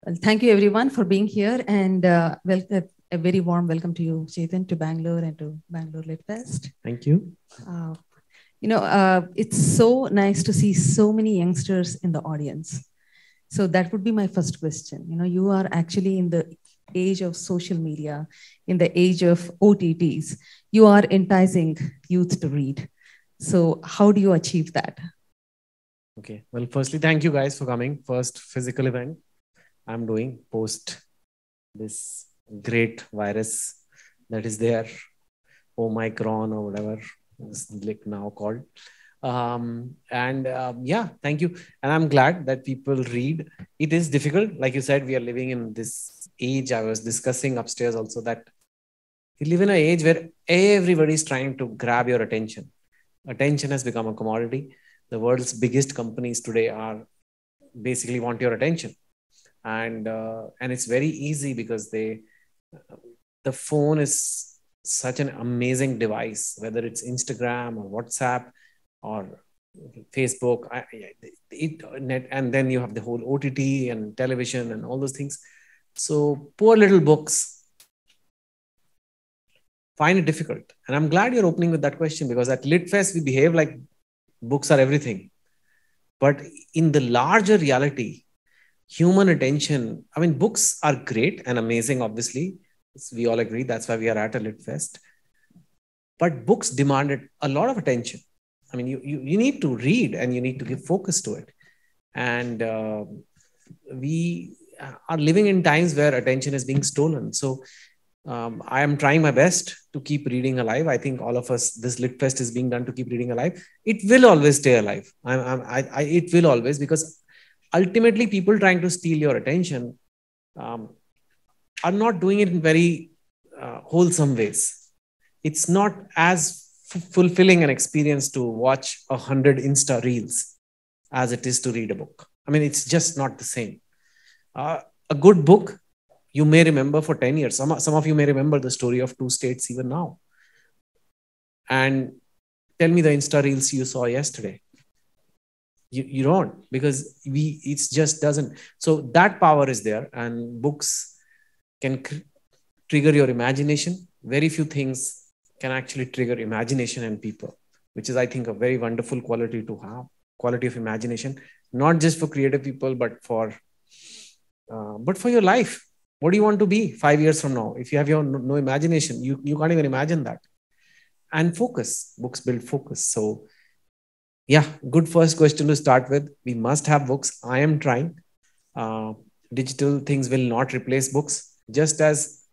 Well, thank you everyone for being here, and a very warm welcome to you, Chetan, to Bangalore and to Bangalore Lit Fest. Thank you. Uh, it's so nice to see so many youngsters in the audience. So that would be my first question. You are actually in the age of social media, in the age of OTTs. You are enticing youth to read. So how do you achieve that? Okay. Well, firstly, thank you guys for coming. First physical event I'm doing post this great virus that is there, Omicron or whatever it's like now called. Yeah, thank you. And I'm glad that people read. It is difficult. Like you said, we are living in this age. I was discussing upstairs also that we live in an age where everybody is trying to grab your attention. Attention has become a commodity. The world's biggest companies today are basically want your attention, and it's very easy because the phone is such an amazing device, whether it's Instagram or WhatsApp or Facebook, and then you have the whole OTT and television and all those things. So poor little books find it difficult. And I'm glad you're opening with that question, because at LitFest we behave like books are everything. But in the larger reality, human attention, I mean, books are great and amazing, obviously. We all agree. That's why we are at a LitFest. But books demanded a lot of attention. I mean, you need to read and you need to give focus to it. And we are living in times where attention is being stolen. So I am trying my best to keep reading alive. I think all of us, this LitFest is being done to keep reading alive. It will always stay alive. It will always, because ultimately people trying to steal your attention um, are not doing it in very wholesome ways. It's not as fulfilling an experience to watch 100 Insta reels as it is to read a book. I mean, it's just not the same. A good book you may remember for 10 years. Some of you may remember the story of two states even now. And tell me the Insta reels you saw yesterday. You don't, because it just doesn't. So that power is there, and books can trigger your imagination. Very few things can actually trigger imagination in people, which is, I think, a very wonderful quality to have. Quality of imagination, not just for creative people, but for your life. What do you want to be 5 years from now? If you have your no imagination, you can't even imagine that. And focus, books build focus. So yeah, good first question to start with. We must have books. I am trying. Digital things will not replace books, just as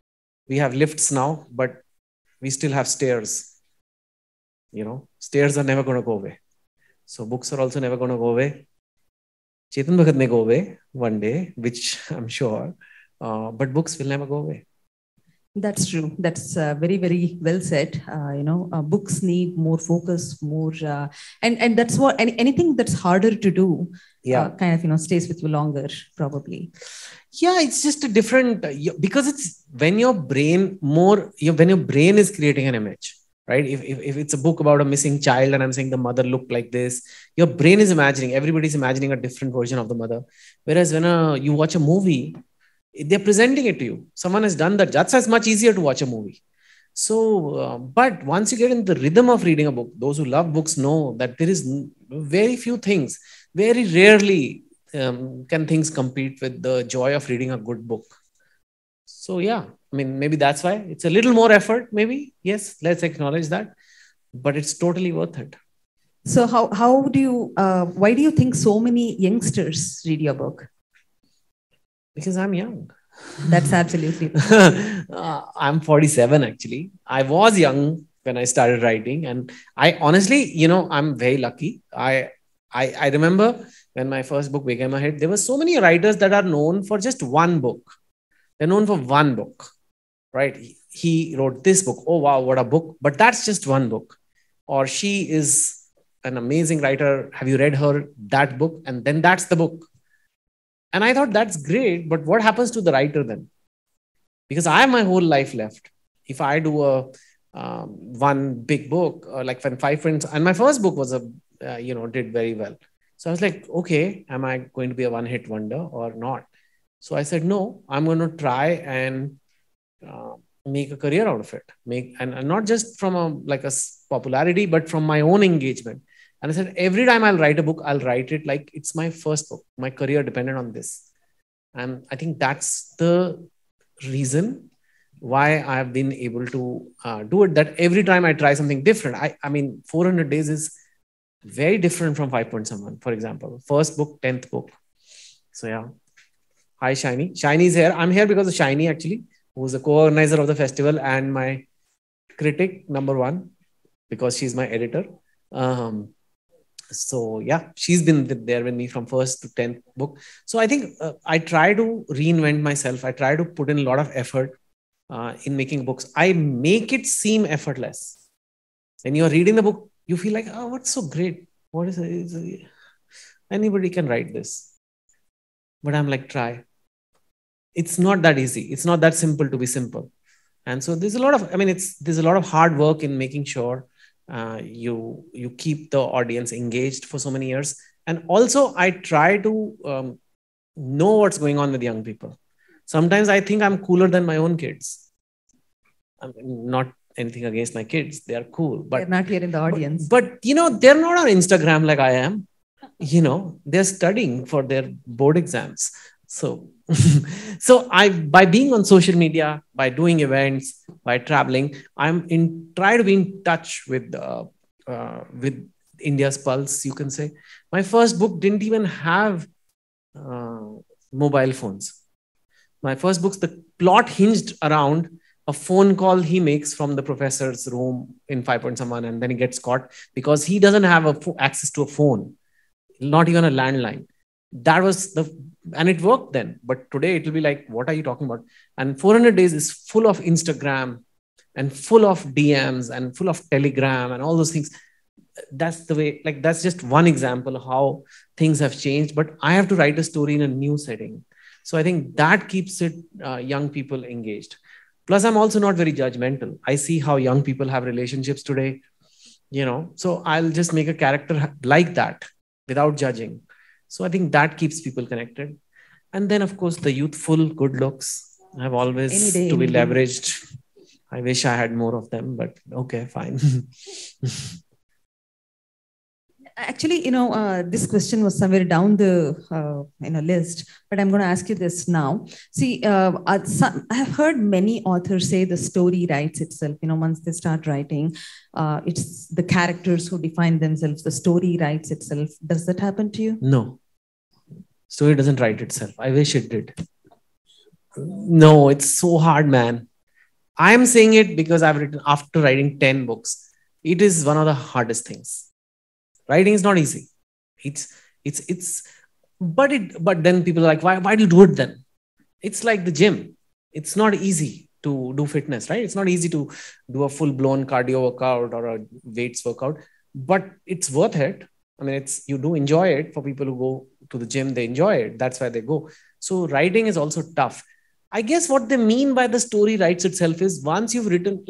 we have lifts now, but we still have stairs. Stairs are never going to go away. So books are also never going to go away. Chetan Bhagat may go away one day, which I'm sure, but books will never go away. That's true. That's very, very well said. Books need more focus, more, and that's what anything that's harder to do, kind of stays with you longer, probably. Yeah, it's just a different because it's when your brain when your brain is creating an image, right? If it's a book about a missing child and I'm saying the mother looked like this, your brain is imagining. Everybody's imagining a different version of the mother. Whereas when you watch a movie, they're presenting it to you. Someone has done that. That's as much easier to watch a movie. So, but once you get in the rhythm of reading a book, those who love books know that there is very few things, very rarely can things compete with the joy of reading a good book. So, yeah, I mean, maybe that's why it's a little more effort, maybe. Yes, let's acknowledge that. But it's totally worth it. So, why do you think so many youngsters read your book? Because I'm young. That's absolutely. I'm 47 actually. I was young when I started writing, and I honestly, I'm very lucky. I remember when my first book became a hit. There were so many writers that are known for just one book. They're known for one book, right? He wrote this book. Oh wow, what a book! But that's just one book. Or she is an amazing writer. Have you read her that book? And then that's the book. And I thought that's great, but what happens to the writer then? Because I have my whole life left. If I do a one big book, or like when Five Friends, and my first book was did very well. So I was like, okay, am I going to be a one-hit wonder or not? So I said, no, I'm going to try and make a career out of it. And not just from a popularity, but from my own engagement. And I said, every time I'll write a book, I'll write it like it's my first book. My career depended on this. And I think that's the reason why I have been able to do it. That every time I try something different, I mean, 400 days is very different from 5 Point Someone, for example. First book, 10th book. So yeah. Hi, Shiny. Shiny is here. I'm here because of Shiny, actually, who's the co-organizer of the festival and my critic number one, because she's my editor. So yeah, she's been there with me from first to 10th book. So I think I try to reinvent myself. I try to put in a lot of effort in making books. I make it seem effortless. When you're reading the book, you feel like, oh, what's so great? What is it? Anybody can write this. But I'm like, try. It's not that easy. It's not that simple to be simple. And so there's a lot of, there's a lot of hard work in making sure you keep the audience engaged for so many years. And also I try to know what's going on with young people. Sometimes I think I'm cooler than my own kids. I'm not anything against my kids. They are cool. But they're not here in the audience. But they're not on Instagram like I am. They're studying for their board exams. So by being on social media, by doing events, by traveling, try to be in touch with India's pulse, you can say. My first book didn't even have mobile phones. My first books, the plot hinged around a phone call he makes from the professor's room in 5 Point Someone, and then he gets caught because he doesn't have access to a phone, not even a landline. That was and it worked then. But today it will be like, what are you talking about? And 400 Days is full of Instagram and full of DMs and full of Telegram and all those things. That's the way, that's just one example of how things have changed. But I have to write a story in a new setting. So I think that keeps young people engaged. Plus, I'm also not very judgmental. I see how young people have relationships today, so I'll just make a character like that without judging. So I think that keeps people connected. And then, of course, the youthful good looks have always to be leveraged. I wish I had more of them, but okay, fine. Actually, this question was somewhere down the list, but I'm going to ask you this now. See, I have heard many authors say the story writes itself. Once they start writing, it's the characters who define themselves. The story writes itself. Does that happen to you? No. Story doesn't write itself. I wish it did. No, it's so hard, man. I'm saying it because I've written after writing 10 books. It is one of the hardest things. Writing is not easy. But then people are like, why do you do it then? It's like the gym. It's not easy to do fitness, right? It's not easy to do a full-blown cardio workout or a weights workout, but it's worth it. You do enjoy it. For people who go to the gym, they enjoy it. That's why they go. So writing is also tough. I guess what they mean by the story writes itself is once you've written,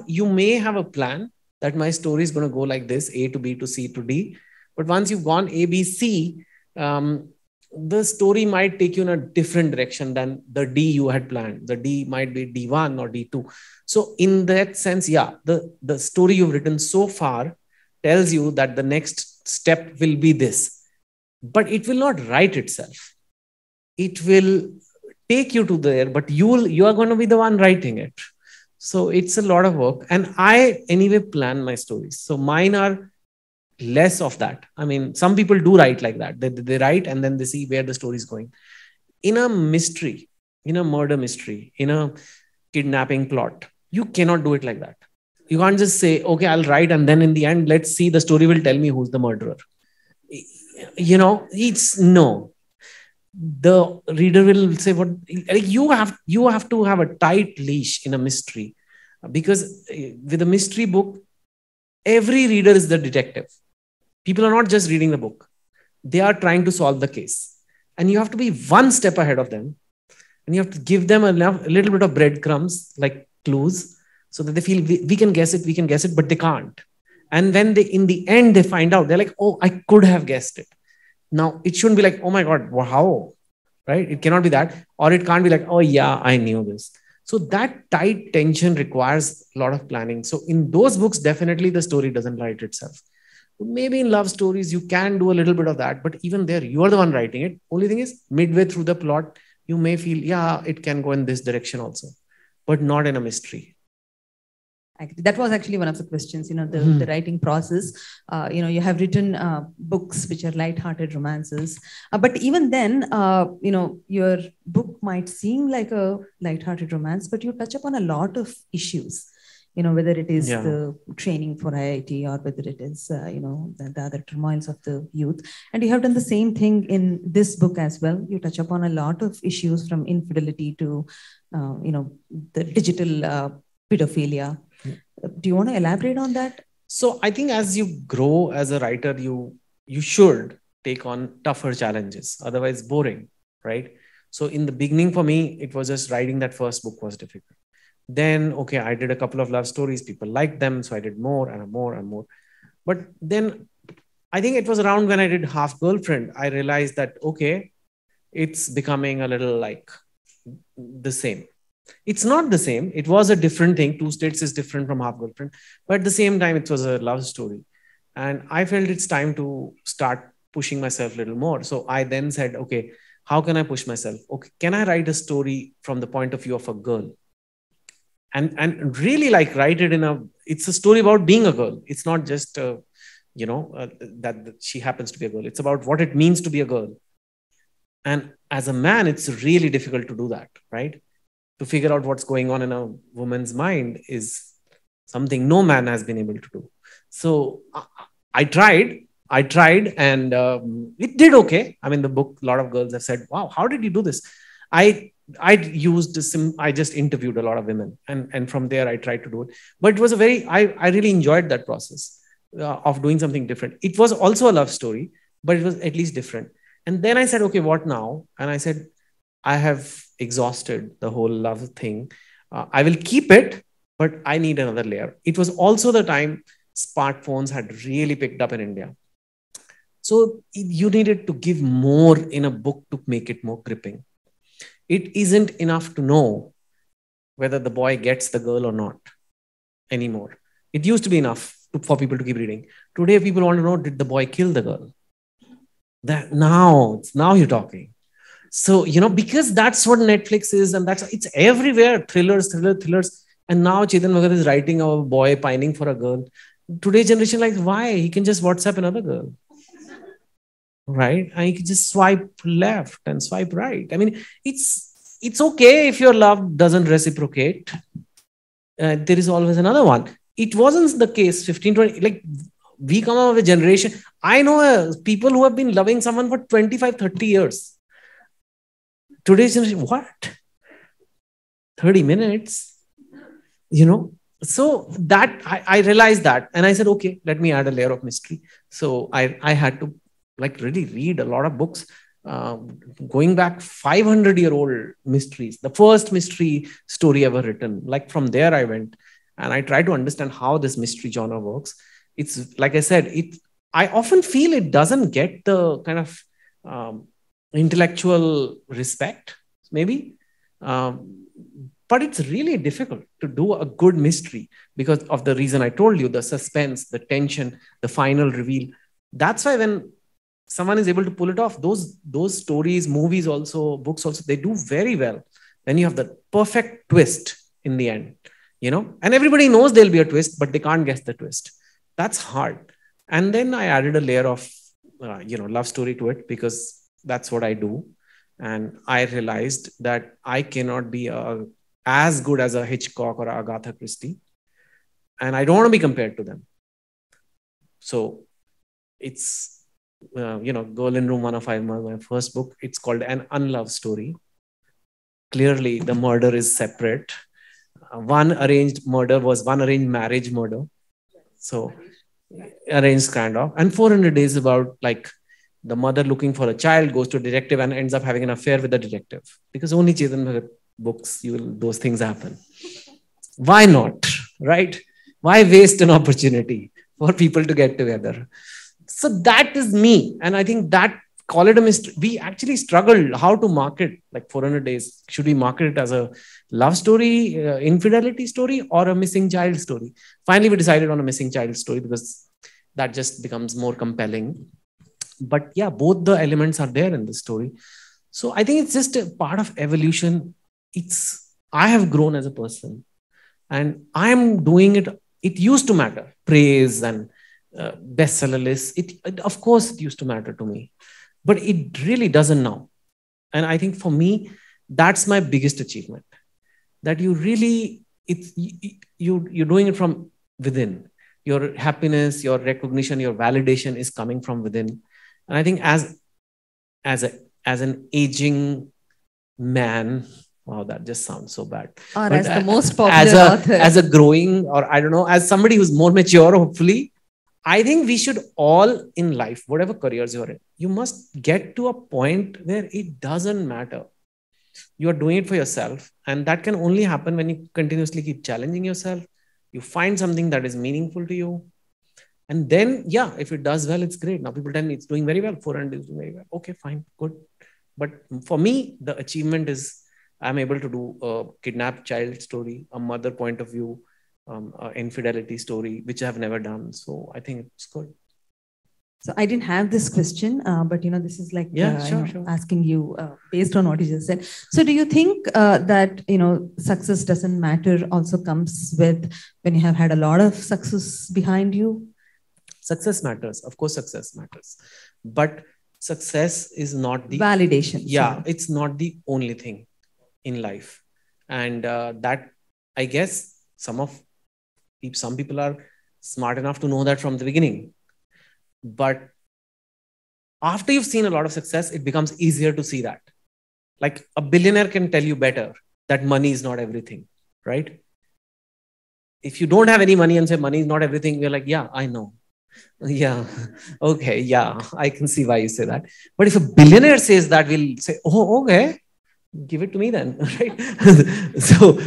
you may have a plan that my story is going to go like this, A to B to C to D. But once you've gone A, B, C, the story might take you in a different direction than the D you had planned. The D might be D1 or D2. So in that sense, yeah, the story you've written so far tells you that the next step will be this. But it will not write itself. It will take you to there, but you are going to be the one writing it. So it's a lot of work. And I anyway plan my stories. So mine are less of that. Some people do write like that. They write and then they see where the story is going. In a mystery, in a murder mystery, in a kidnapping plot, you cannot do it like that. You can't just say, okay, I'll write. And then in the end, let's see, the story will tell me who's the murderer. It's no. The reader will say, what you have to have a tight leash in a mystery, because with a mystery book, every reader is the detective. People are not just reading the book. They are trying to solve the case. And you have to be one step ahead of them. And you have to give them a little bit of breadcrumbs, like clues, so that they feel we can guess it, but they can't. And when in the end, they find out, they're like, oh, I could have guessed it. Now, it shouldn't be like, oh my God, how? right? It cannot be that, or it can't be like, oh yeah, I knew this. So that tight tension requires a lot of planning. So in those books, definitely the story doesn't write itself. Maybe in love stories, you can do a little bit of that, but even there, you are the one writing it. Only thing is, midway through the plot, you may feel, yeah, it can go in this direction also, but not in a mystery. That was actually one of the questions, the writing process. You have written books which are light-hearted romances, but even then, your book might seem like a light-hearted romance, but you touch upon a lot of issues. Whether it is the training for IIT or whether it is, the other turmoils of the youth. And you have done the same thing in this book as well. You touch upon a lot of issues from infidelity to, the digital pedophilia. Do you want to elaborate on that? So I think as you grow as a writer, you should take on tougher challenges. Otherwise, boring, right? So in the beginning for me, it was just writing that first book was difficult. Then, okay, I did a couple of love stories. People liked them. So I did more and more and more. But then I think it was around when I did Half Girlfriend, I realized that, okay, it's becoming a little like the same. It's not the same. It was a different thing. Two States is different from Half Girlfriend. But at the same time, it was a love story. And I felt it's time to start pushing myself a little more. So I then said, okay, how can I push myself? Okay, can I write a story from the point of view of a girl? And really like write it it's a story about being a girl. It's not just, that she happens to be a girl. It's about what it means to be a girl. And as a man, it's really difficult to do that, right? To figure out what's going on in a woman's mind is something no man has been able to do. So I tried and it did okay. I mean, the book, a lot of girls have said, wow, how did you do this? I just interviewed a lot of women and from there I tried to do it. But it was I really enjoyed that process of doing something different. It was also a love story, but it was at least different. And then I said, okay, what now? And I said, I have exhausted the whole love thing. I will keep it, but I need another layer. It was also the time smartphones had really picked up in India. So you needed to give more in a book to make it more gripping. It isn't enough to know whether the boy gets the girl or not anymore. It used to be enough for people to keep reading. Today, people want to know, did the boy kill the girl? Now you're talking. So, because that's what Netflix is, and it's everywhere, thrillers. And now Chetan Bhagat is writing a boy pining for a girl. Today's generation, like, why? He can just WhatsApp another girl. Right? And you can just swipe left and swipe right. I mean, it's okay if your love doesn't reciprocate. There is always another one. It wasn't the case 15, 20, like we come out of a generation. I know people who have been loving someone for 25, 30 years. Today's generation, what? 30 minutes? So that I realized that. And I said, okay, let me add a layer of mystery. So I had to really read a lot of books, going back 500-year-old mysteries, the first mystery story ever written. Like from there I went and I tried to understand how this mystery genre works. It's like I said, I often feel it doesn't get the kind of intellectual respect, maybe. But it's really difficult to do a good mystery because of the reason I told you, the suspense, the tension, the final reveal. That's why when someone is able to pull it off, those stories, movies also, books also, they do very well. Then you have the perfect twist in the end, and everybody knows there'll be a twist, but they can't guess the twist. That's hard. And then I added a layer of, love story to it because that's what I do. And I realized that I cannot be as good as a Hitchcock or Agatha Christie. And I don't want to be compared to them. So it's, Girl in Room 105, my first book. It's called An Unloved Story. Clearly, the murder is separate. One arranged marriage murder. So arranged kind of. And 400 Days about the mother looking for a child, goes to a detective and ends up having an affair with the detective. Because only Chetan Bhagat books, those things happen. Why not? Right? Why waste an opportunity for people to get together? So that is me. And I think that call it a mystery. We actually struggled how to market like 400 days. Should we market it as a love story, infidelity story, or a missing child story? Finally, we decided on a missing child story because that just becomes more compelling. But yeah, both the elements are there in the story. So I think it's just a part of evolution. I have grown as a person, and I am doing it. It used to matter, praise and bestseller lists. Of course, it used to matter to me, but it really doesn't now. And I think for me, that's my biggest achievement. That you really, you're doing it from within. Your happiness, your recognition, your validation is coming from within. And I think as an aging man, wow, that just sounds so bad. Or But as the most popular author. as a growing, or I don't know, as somebody who's more mature, hopefully, I think we should all in life, whatever careers you're in, you must get to a point where it doesn't matter. You are doing it for yourself. And that can only happen when you continuously keep challenging yourself. You find something that is meaningful to you. And then, yeah, if it does well, it's great. Now people tell me it's doing very well. 400 is doing very well. Okay, fine, good. But for me, the achievement is I'm able to do a kidnapped child story, a mother point of view, infidelity story, which I have never done. So I think it's good. So I didn't have this question, but this is like sure. asking you based on what you just said. So do you think that success doesn't matter also comes with when you have had a lot of success behind you? Success matters. Of course, success matters. But success is not the validation. Yeah, it's not the only thing in life. And that, I guess, some people are smart enough to know that from the beginning. But after you've seen a lot of success, it becomes easier to see that. Like a billionaire can tell you better that money is not everything, right? If you don't have any money and say money is not everything, you're like, yeah, I know. Yeah, okay, yeah, I can see why you say that. But if a billionaire says that, we'll say, oh, okay, give it to me then, right? So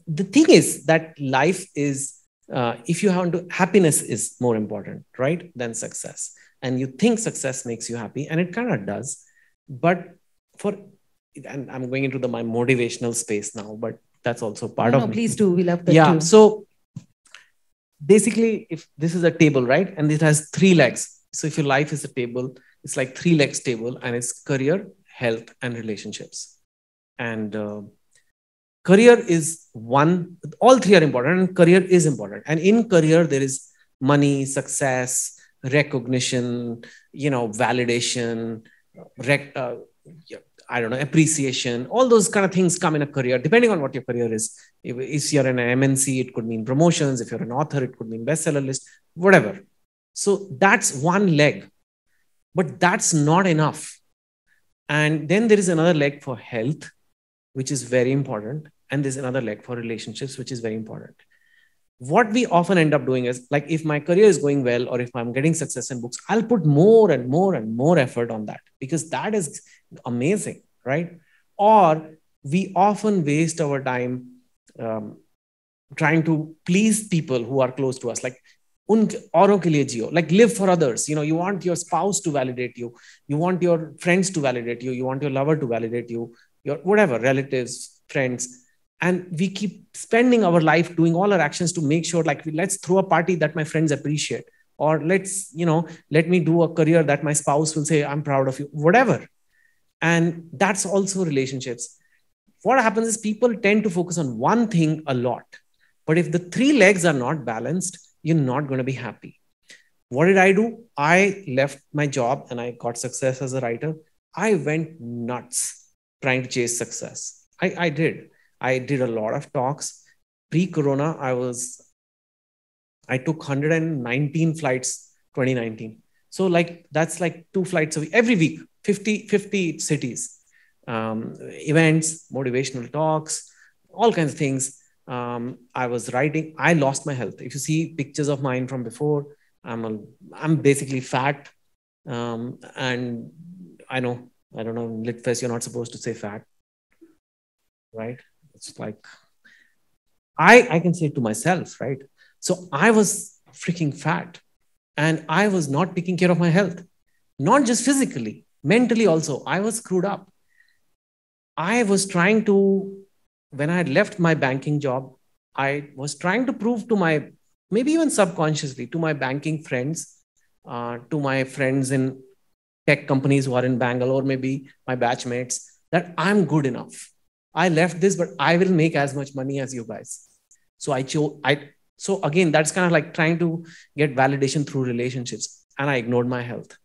the thing is that life is, if you have to, happiness is more important, right, than success. And you think success makes you happy, and it kind of does. But and I'm going into my motivational space now, but that's also part of. Please do. We love that. Yeah. Too. So basically, if this is a table, right, and it has 3 legs. So if your life is a table, it's like 3 legs table, and it's career, health, and relationships. And career is one. All 3 are important, and career is important. And in career, there is money, success, recognition, validation, I don't know, appreciation. All those kind of things come in a career, depending on what your career is. If you're in an MNC, it could mean promotions. If you're an author, it could mean bestseller list, whatever. So that's one leg, but that's not enough. And then there is another leg for health, which is very important. And there's another leg for relationships, which is very important. What we often end up doing is, like, if my career is going well, or if I'm getting success in books, I'll put more and more and more effort on that, because that is amazing, right? Or we often waste our time trying to please people who are close to us, like auron ke liye jiyo, like live for others. You want your spouse to validate you, you want your friends to validate you, you want your lover to validate you, your whatever, relatives, friends. And we keep spending our life doing all our actions to make sure, like, let's throw a party that my friends appreciate, or let me do a career that my spouse will say, I'm proud of you, whatever. And that's also relationships. What happens is people tend to focus on one thing a lot. But if the 3 legs are not balanced, you're not going to be happy. What did I do? I left my job and I got success as a writer. I went nuts trying to chase success. I did. I did a lot of talks. Pre-corona, I took 119 flights 2019. So that's like 2 flights a week, every week, 50 cities, events, motivational talks, all kinds of things. I was writing. I lost my health. If you see pictures of mine from before, I'm basically fat. And I don't know, in LitFest, you're not supposed to say fat, right? It's like, I can say it to myself, right? So I was freaking fat, and I was not taking care of my health. not just physically, mentally also. I was screwed up. I was trying to, when I had left my banking job, I was trying to prove to my, maybe even subconsciously, to my banking friends, to my friends in tech companies who are in Bangalore, maybe my batchmates, that I'm good enough. I left this, but I will make as much money as you guys. So so again, that's kind of like trying to get validation through relationships. And I ignored my health.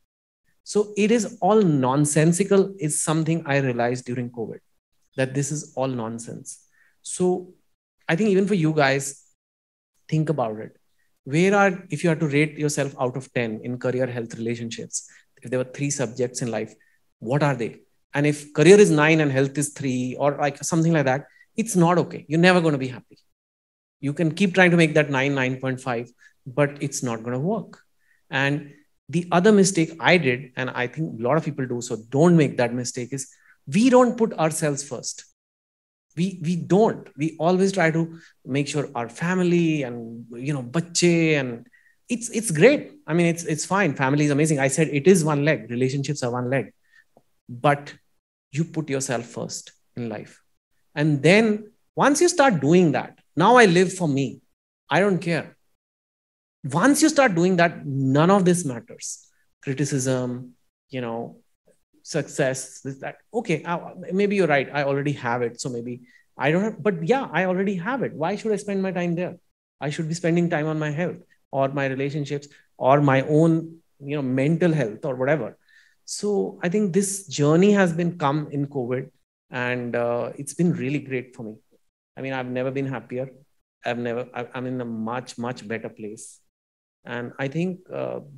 So it is all nonsensical, is something I realized during COVID, that this is all nonsense. So I think even for you guys, think about it. If you had to rate yourself out of 10 in career, health, relationships, if there were 3 subjects in life, what are they? And if career is 9 and health is 3 or like something like that, it's not okay. You're never going to be happy. You can keep trying to make that 9.5, but it's not going to work. And the other mistake I did, and I think a lot of people do, so don't make that mistake, is we don't put ourselves first. We don't. We always try to make sure our family and bache, and it's great. I mean, it's fine. Family is amazing. I said it is one leg. Relationships are one leg, but you put yourself first in life. And then once you start doing that, now I live for me. I don't care. Once you start doing that, none of this matters. Criticism, success, this, that. Okay, maybe you're right. I already have it. So maybe I don't have, but yeah, I already have it. Why should I spend my time there? I should be spending time on my health or my relationships or my own, mental health or whatever. So I think this journey has been come in COVID, and it's been really great for me. I mean, I've never been happier. I'm in a much, much better place. And I think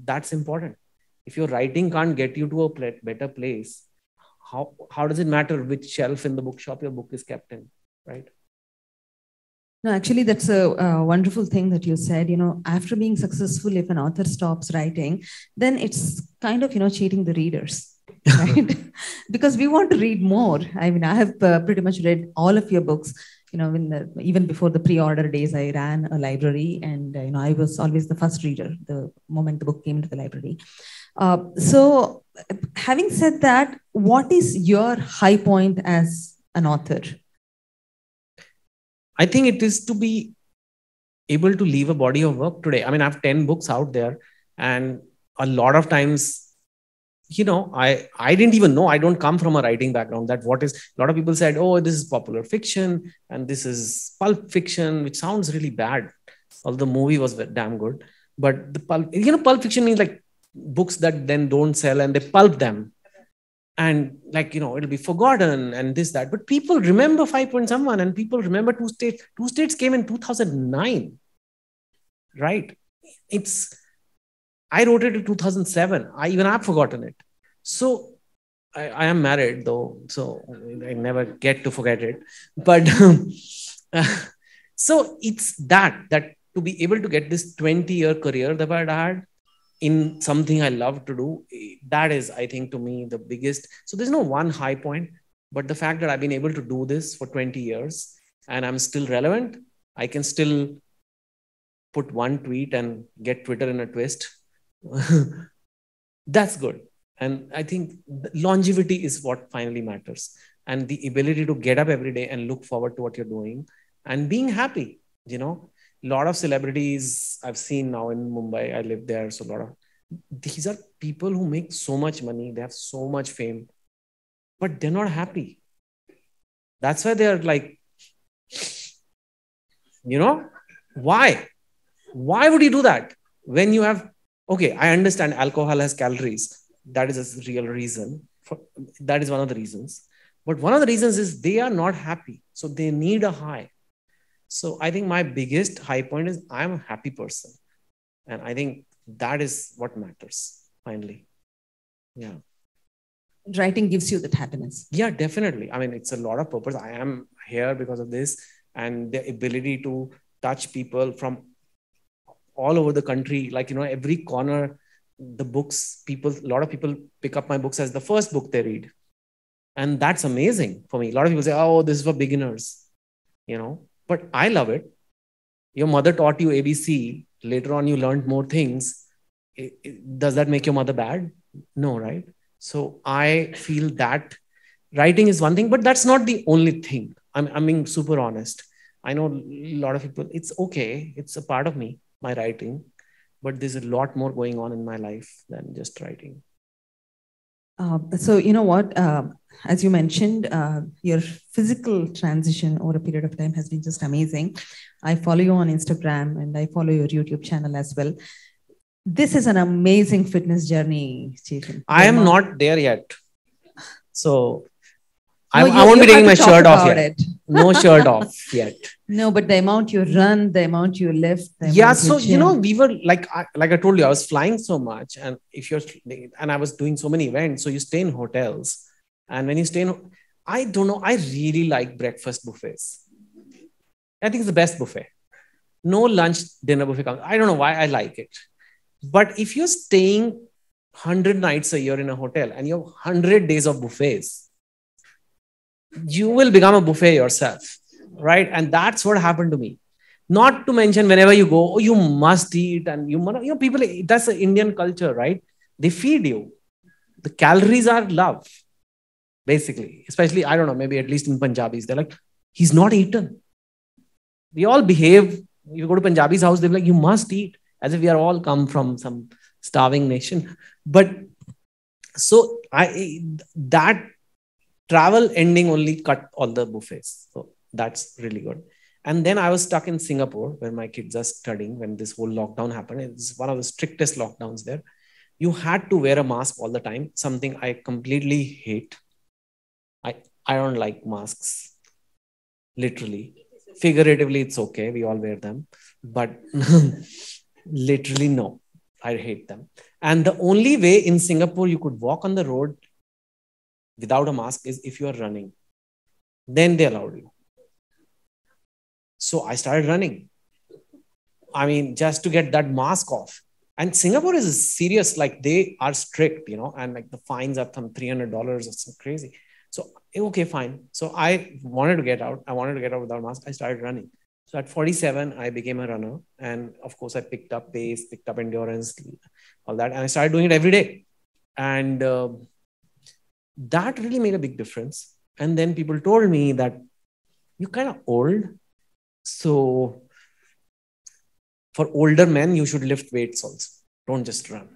that's important. If your writing can't get you to a better place, how does it matter which shelf in the bookshop your book is kept in, right? No, actually, that's a wonderful thing that you said. After being successful, if an author stops writing, then it's kind of, cheating the readers, right? Because we want to read more. I mean, I have pretty much read all of your books. Even before the pre-order days, I ran a library, and I was always the first reader the moment the book came into the library. So, having said that, what is your high point as an author? I think it is to be able to leave a body of work today. I mean, I have 10 books out there, and a lot of times, I didn't even know. I don't come from a writing background. A lot of people said, oh, this is popular fiction and this is pulp fiction, which sounds really bad. Although the movie was damn good. But the pulp fiction means like books that then don't sell and they pulp them. And it'll be forgotten and this, that. But people remember 5 Point Someone, and people remember Two States. Two States came in 2009, right? I wrote it in 2007. I've forgotten it. So I am married though, so I never get to forget it. But so it's that to be able to get this 20-year career that I had in something I love to do, that is, I think, to me, the biggest. So there's no one high point, but the fact that I've been able to do this for 20 years and I'm still relevant, I can still put one tweet and get Twitter in a twist. That's good. And I think longevity is what finally matters, and the ability to get up every day and look forward to what you're doing and being happy. A lot of celebrities I've seen now in Mumbai, I live there, so these are people who make so much money, they have so much fame, but they're not happy. That's why they're like, why would you do that when you have, okay, I understand alcohol has calories. That is a real reason. That is one of the reasons. But one of the reasons is they are not happy. So they need a high. So I think my biggest high point is I'm a happy person. And I think that is what matters, finally. Yeah. Writing gives you that happiness. Yeah, definitely. I mean, it's a lot of purpose. I am here because of this, and the ability to touch people from all over the country. Every corner, the books, a lot of people pick up my books as the first book they read. And that's amazing for me. A lot of people say, oh, this is for beginners, but I love it. Your mother taught you ABC. Later on, you learned more things. Does that make your mother bad? No, right? So I feel that writing is one thing, but that's not the only thing. I'm being super honest. I know a lot of people, it's okay. It's a part of me, my writing, but there's a lot more going on in my life than just writing. So you know what? As you mentioned, your physical transition over a period of time has been just amazing. I follow you on Instagram and I follow your YouTube channel as well. This is an amazing fitness journey, Chetan. I am not there yet. So No, I won't be taking my shirt off yet. It. No shirt off yet. No, but the amount you run, the amount you lift. Yeah, so you know, we were like I told you, I was flying so much, and I was doing so many events. So you stay in hotels, and when you stay in, I don't know, I really like breakfast buffets. I think it's the best buffet. No lunch, dinner buffet. I don't know why I like it, but if you're staying 100 nights a year in a hotel and you have 100 days of buffets, you will become a buffet yourself, right? And that's what happened to me. Not to mention, whenever you go, oh, you must eat, and you know, people, that's the Indian culture, right? They feed you. The calories are love, basically. Especially, I don't know, maybe at least in Punjabis, they're like, he's not eaten. We all behave. You go to Punjabi's house, they're like, you must eat, as if we are all come from some starving nation. But so that travel ending only cut all the buffets. So that's really good. And then I was stuck in Singapore, where my kids are studying when this whole lockdown happened. It's one of the strictest lockdowns there. You had to wear a mask all the time, something I completely hate. I don't like masks, literally. Figuratively, it's okay. We all wear them. But literally, no. I hate them. And the only way in Singapore you could walk on the road without a mask is if you are running. Then they allowed you. So I started running. I mean, just to get that mask off. And Singapore is serious, like they are strict, you know, and like the fines are some $300 or something crazy. So, okay, fine. So I wanted to get out. I wanted to get out without mask. I started running. So at 47, I became a runner. And of course, I picked up pace, picked up endurance, all that. And I started doing it every day. And that really made a big difference. And then people told me that you're kind of old. So for older men, you should lift weights also. Don't just run.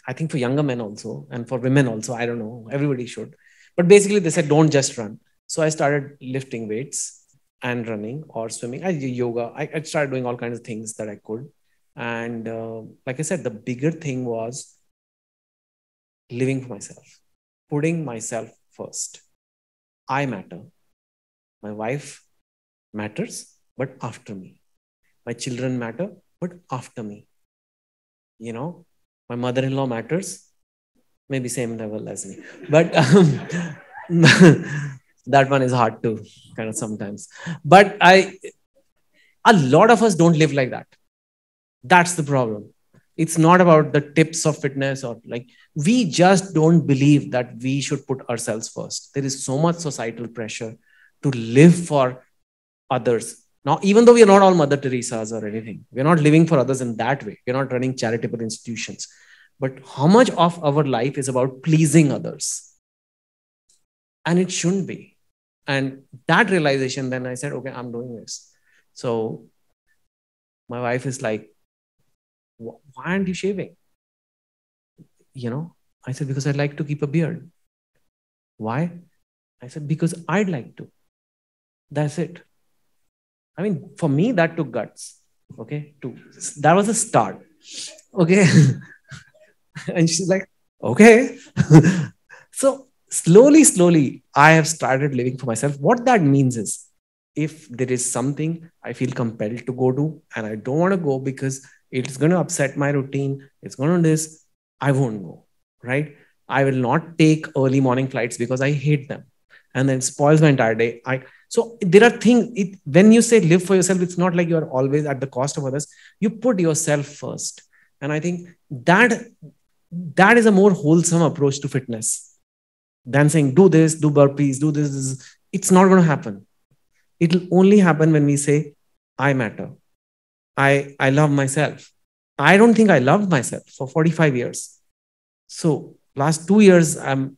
I think for younger men also, and for women also, I don't know, everybody should. But basically they said, don't just run. So I started lifting weights and running or swimming. I did yoga. I started doing all kinds of things that I could. And like I said, the bigger thing was living for myself, putting myself first. I matter. My wife matters, but after me. My children matter, but after me. You know, my mother-in-law matters, maybe same level as me. But that one is hard to kind of sometimes. But a lot of us don't live like that. That's the problem. It's not about the tips of fitness or like, we just don't believe that we should put ourselves first. There is so much societal pressure to live for others. Now, even though we are not all Mother Teresa's or anything, we're not living for others in that way. We're not running charitable institutions. But how much of our life is about pleasing others? And it shouldn't be. And that realization, then I said, okay, I'm doing this. So my wife is like, why aren't you shaving? You know, I said, because I'd like to keep a beard. Why? I said, because I'd like to. That's it. I mean, for me, that took guts. Okay. That was a start. Okay. And she's like, okay. So slowly, I have started living for myself. What that means is, if there is something I feel compelled to go to and I don't want to go because it's going to upset my routine, it's going to do this, I won't go. Right. I will not take early morning flights because I hate them. And then it spoils my entire day. So there are things, when you say live for yourself, it's not like you're always at the cost of others. You put yourself first. And I think that is a more wholesome approach to fitness than saying, do this, do burpees, do this. It's not going to happen. It'll only happen when we say, I matter. I love myself. I don't think I loved myself for 45 years. So last 2 years, I'm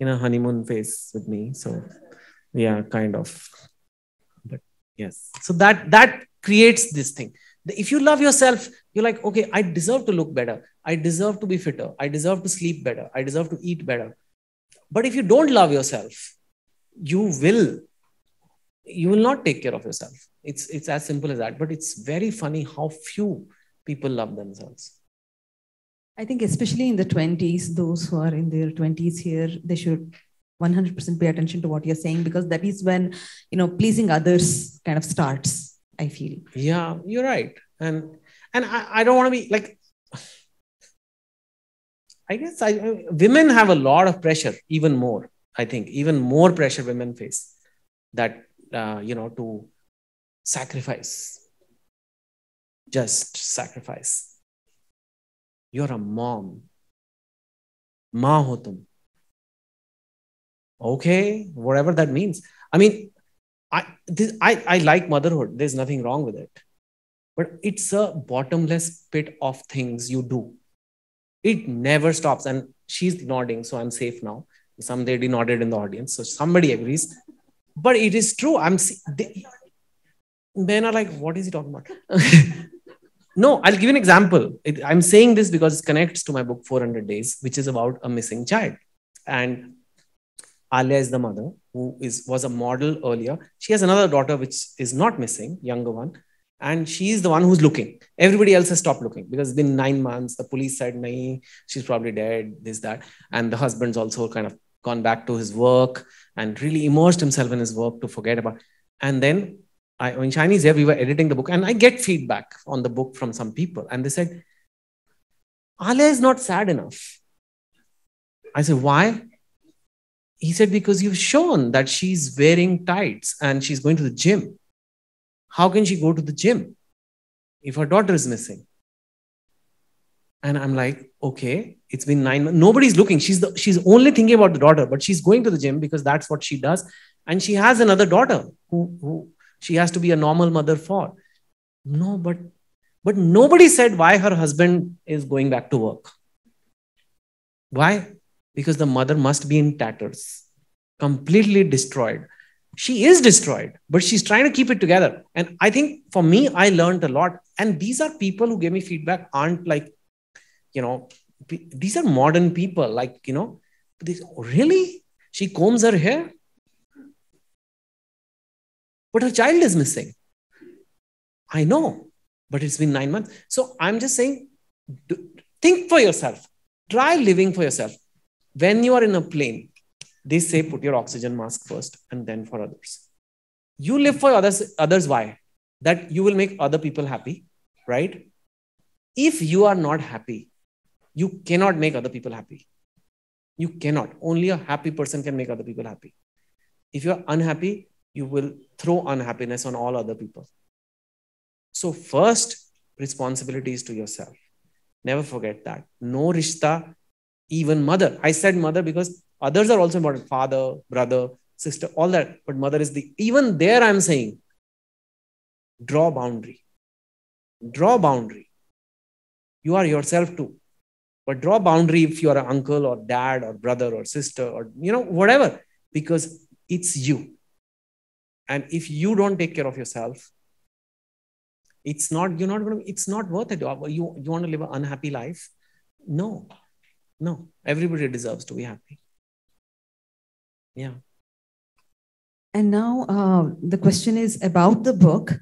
in a honeymoon phase with me. So yeah, kind of. But yes. So that creates this thing. If you love yourself, you're like, okay, I deserve to look better. I deserve to be fitter. I deserve to sleep better. I deserve to eat better. But if you don't love yourself, you will not take care of yourself. It's as simple as that. But it's very funny how few people love themselves. I think especially in the 20s, those who are in their 20s here, they should 100% pay attention to what you're saying, because that is when, pleasing others kind of starts, I feel. Yeah, you're right. And I don't want to be like, I guess women have a lot of pressure, even more. I think even more pressure women face, that to sacrifice, just sacrifice. You're a mom. Ma ho tum. Okay, whatever that means. I mean, I like motherhood. There's nothing wrong with it. But it's a bottomless pit of things you do. It never stops. And she's nodding, so I'm safe now. Some lady nodded in the audience, so somebody agrees. But it is true. Men are like, what is he talking about? No, I'll give you an example. I'm saying this because it connects to my book 400 Days, which is about a missing child. And Alia is the mother, who was a model earlier. She has another daughter which is not missing, younger one. And she's the one who's looking. Everybody else has stopped looking because it's been 9 months. The police said, nahi, she's probably dead, this, that. And the husband's also kind of gone back to his work and really immersed himself in his work to forget about. And then in Chinese here, we were editing the book, and I get feedback on the book from some people. And they said, Alia is not sad enough. I said, why? He said, because you've shown that she's wearing tights and she's going to the gym. How can she go to the gym if her daughter is missing? And I'm like, okay, it's been 9 months. Nobody's looking. She's only thinking about the daughter, but she's going to the gym because that's what she does. And she has another daughter who she has to be a normal mother for. No, but nobody said why her husband is going back to work. Why? Because the mother must be in tatters, completely destroyed. She is destroyed, but she's trying to keep it together. And I think for me, I learned a lot. And these are people who gave me feedback, aren't like, these are modern people, like, really? She combs her hair? But her child is missing. I know, but it's been 9 months. So I'm just saying, think for yourself. Try living for yourself. When you are in a plane, they say put your oxygen mask first and then for others. You live for others. Why? That you will make other people happy, right? If you are not happy, you cannot make other people happy. You cannot. Only a happy person can make other people happy. If you are unhappy, you will throw unhappiness on all other people. So first, responsibility is to yourself. Never forget that. No rishta, even mother. I said mother because others are also important. Father, brother, sister, all that. But mother is even there I'm saying, draw boundary. Draw boundary. You are yourself too. But draw boundary if you are an uncle or dad or brother or sister or, whatever, because it's you. And if you don't take care of yourself, it's not worth it. You want to live an unhappy life? No. Everybody deserves to be happy. Yeah. And now the question is about the book.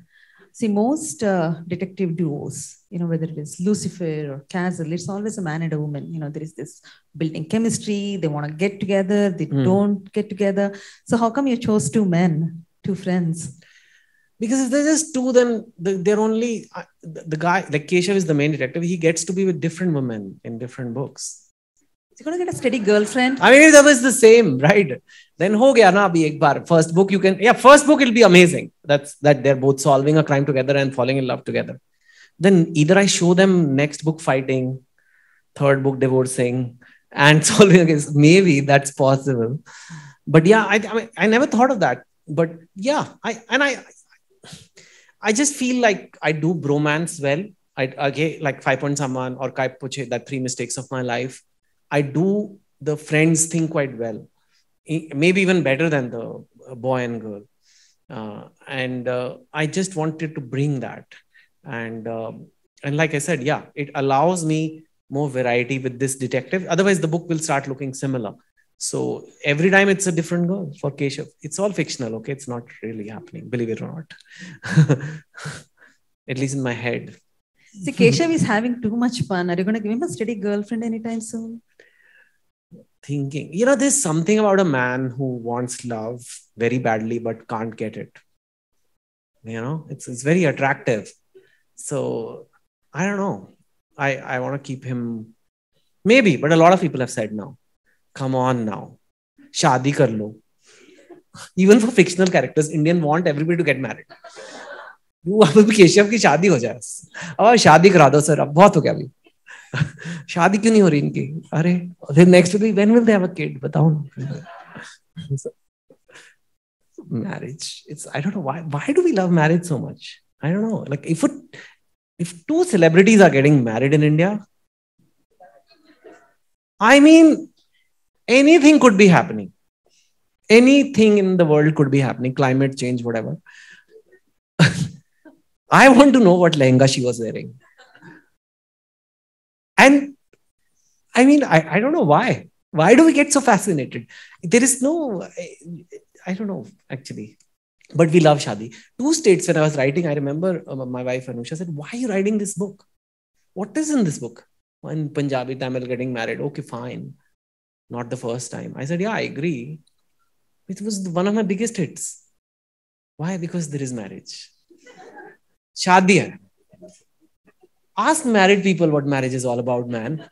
See, most detective duos, whether it is Lucifer or Castle, it's always a man and a woman. There is this building chemistry. They want to get together. They don't get together. So how come you chose two men, two friends? Because if they're just two, then they're only the guy, like Keshav is the main detective. He gets to be with different women in different books. You're going to get a steady girlfriend. I mean, that was the same, right? Then ho gaya na abhi ek baar. First book first book will be amazing. That they're both solving a crime together and falling in love together. Then either I show them next book fighting, third book divorcing, and solving against. Maybe that's possible. But yeah, I never thought of that. But yeah, I just feel like I do bromance well. Like 5 Point Saman or Kai Puche, that 3 mistakes of my life. I do the friends thing quite well, maybe even better than the boy and girl. And I just wanted to bring that. And like I said, yeah, it allows me more variety with this detective. Otherwise, the book will start looking similar. So every time it's a different girl for Keshav. It's all fictional, okay? It's not really happening, believe it or not. At least in my head. See, Keshav is having too much fun. Are you going to give him a steady girlfriend anytime soon? Thinking, there's something about a man who wants love very badly but can't get it. It's very attractive. So I don't know. I want to keep him, maybe, but a lot of people have said now, come on now, shaadi kar lo. Even for fictional characters, Indian want everybody to get married. अब केशव की शादी हो जाए, अब शादी करा दो sir, अब बहुत हो गया अभी. शादी क्यों नहीं हो रही इनकी? अरे फिर next week when will they have a kid? बताओ ना. Marriage, I don't know why do we love marriage so much? I don't know. Like if two celebrities are getting married in India, I mean, anything could be happening. Anything in the world could be happening. Climate change, whatever. I want to know what lehenga she was wearing. And I mean, I don't know why. Why do we get so fascinated? There is no, I don't know, actually. But we love Shadi. 2 states when I was writing, I remember my wife Anusha said, why are you writing this book? What is in this book? One Punjabi Tamil getting married. Okay, fine. Not the first time. I said, yeah, I agree. It was one of my biggest hits. Why? Because there is marriage. Shadi hai. Ask married people what marriage is all about, man.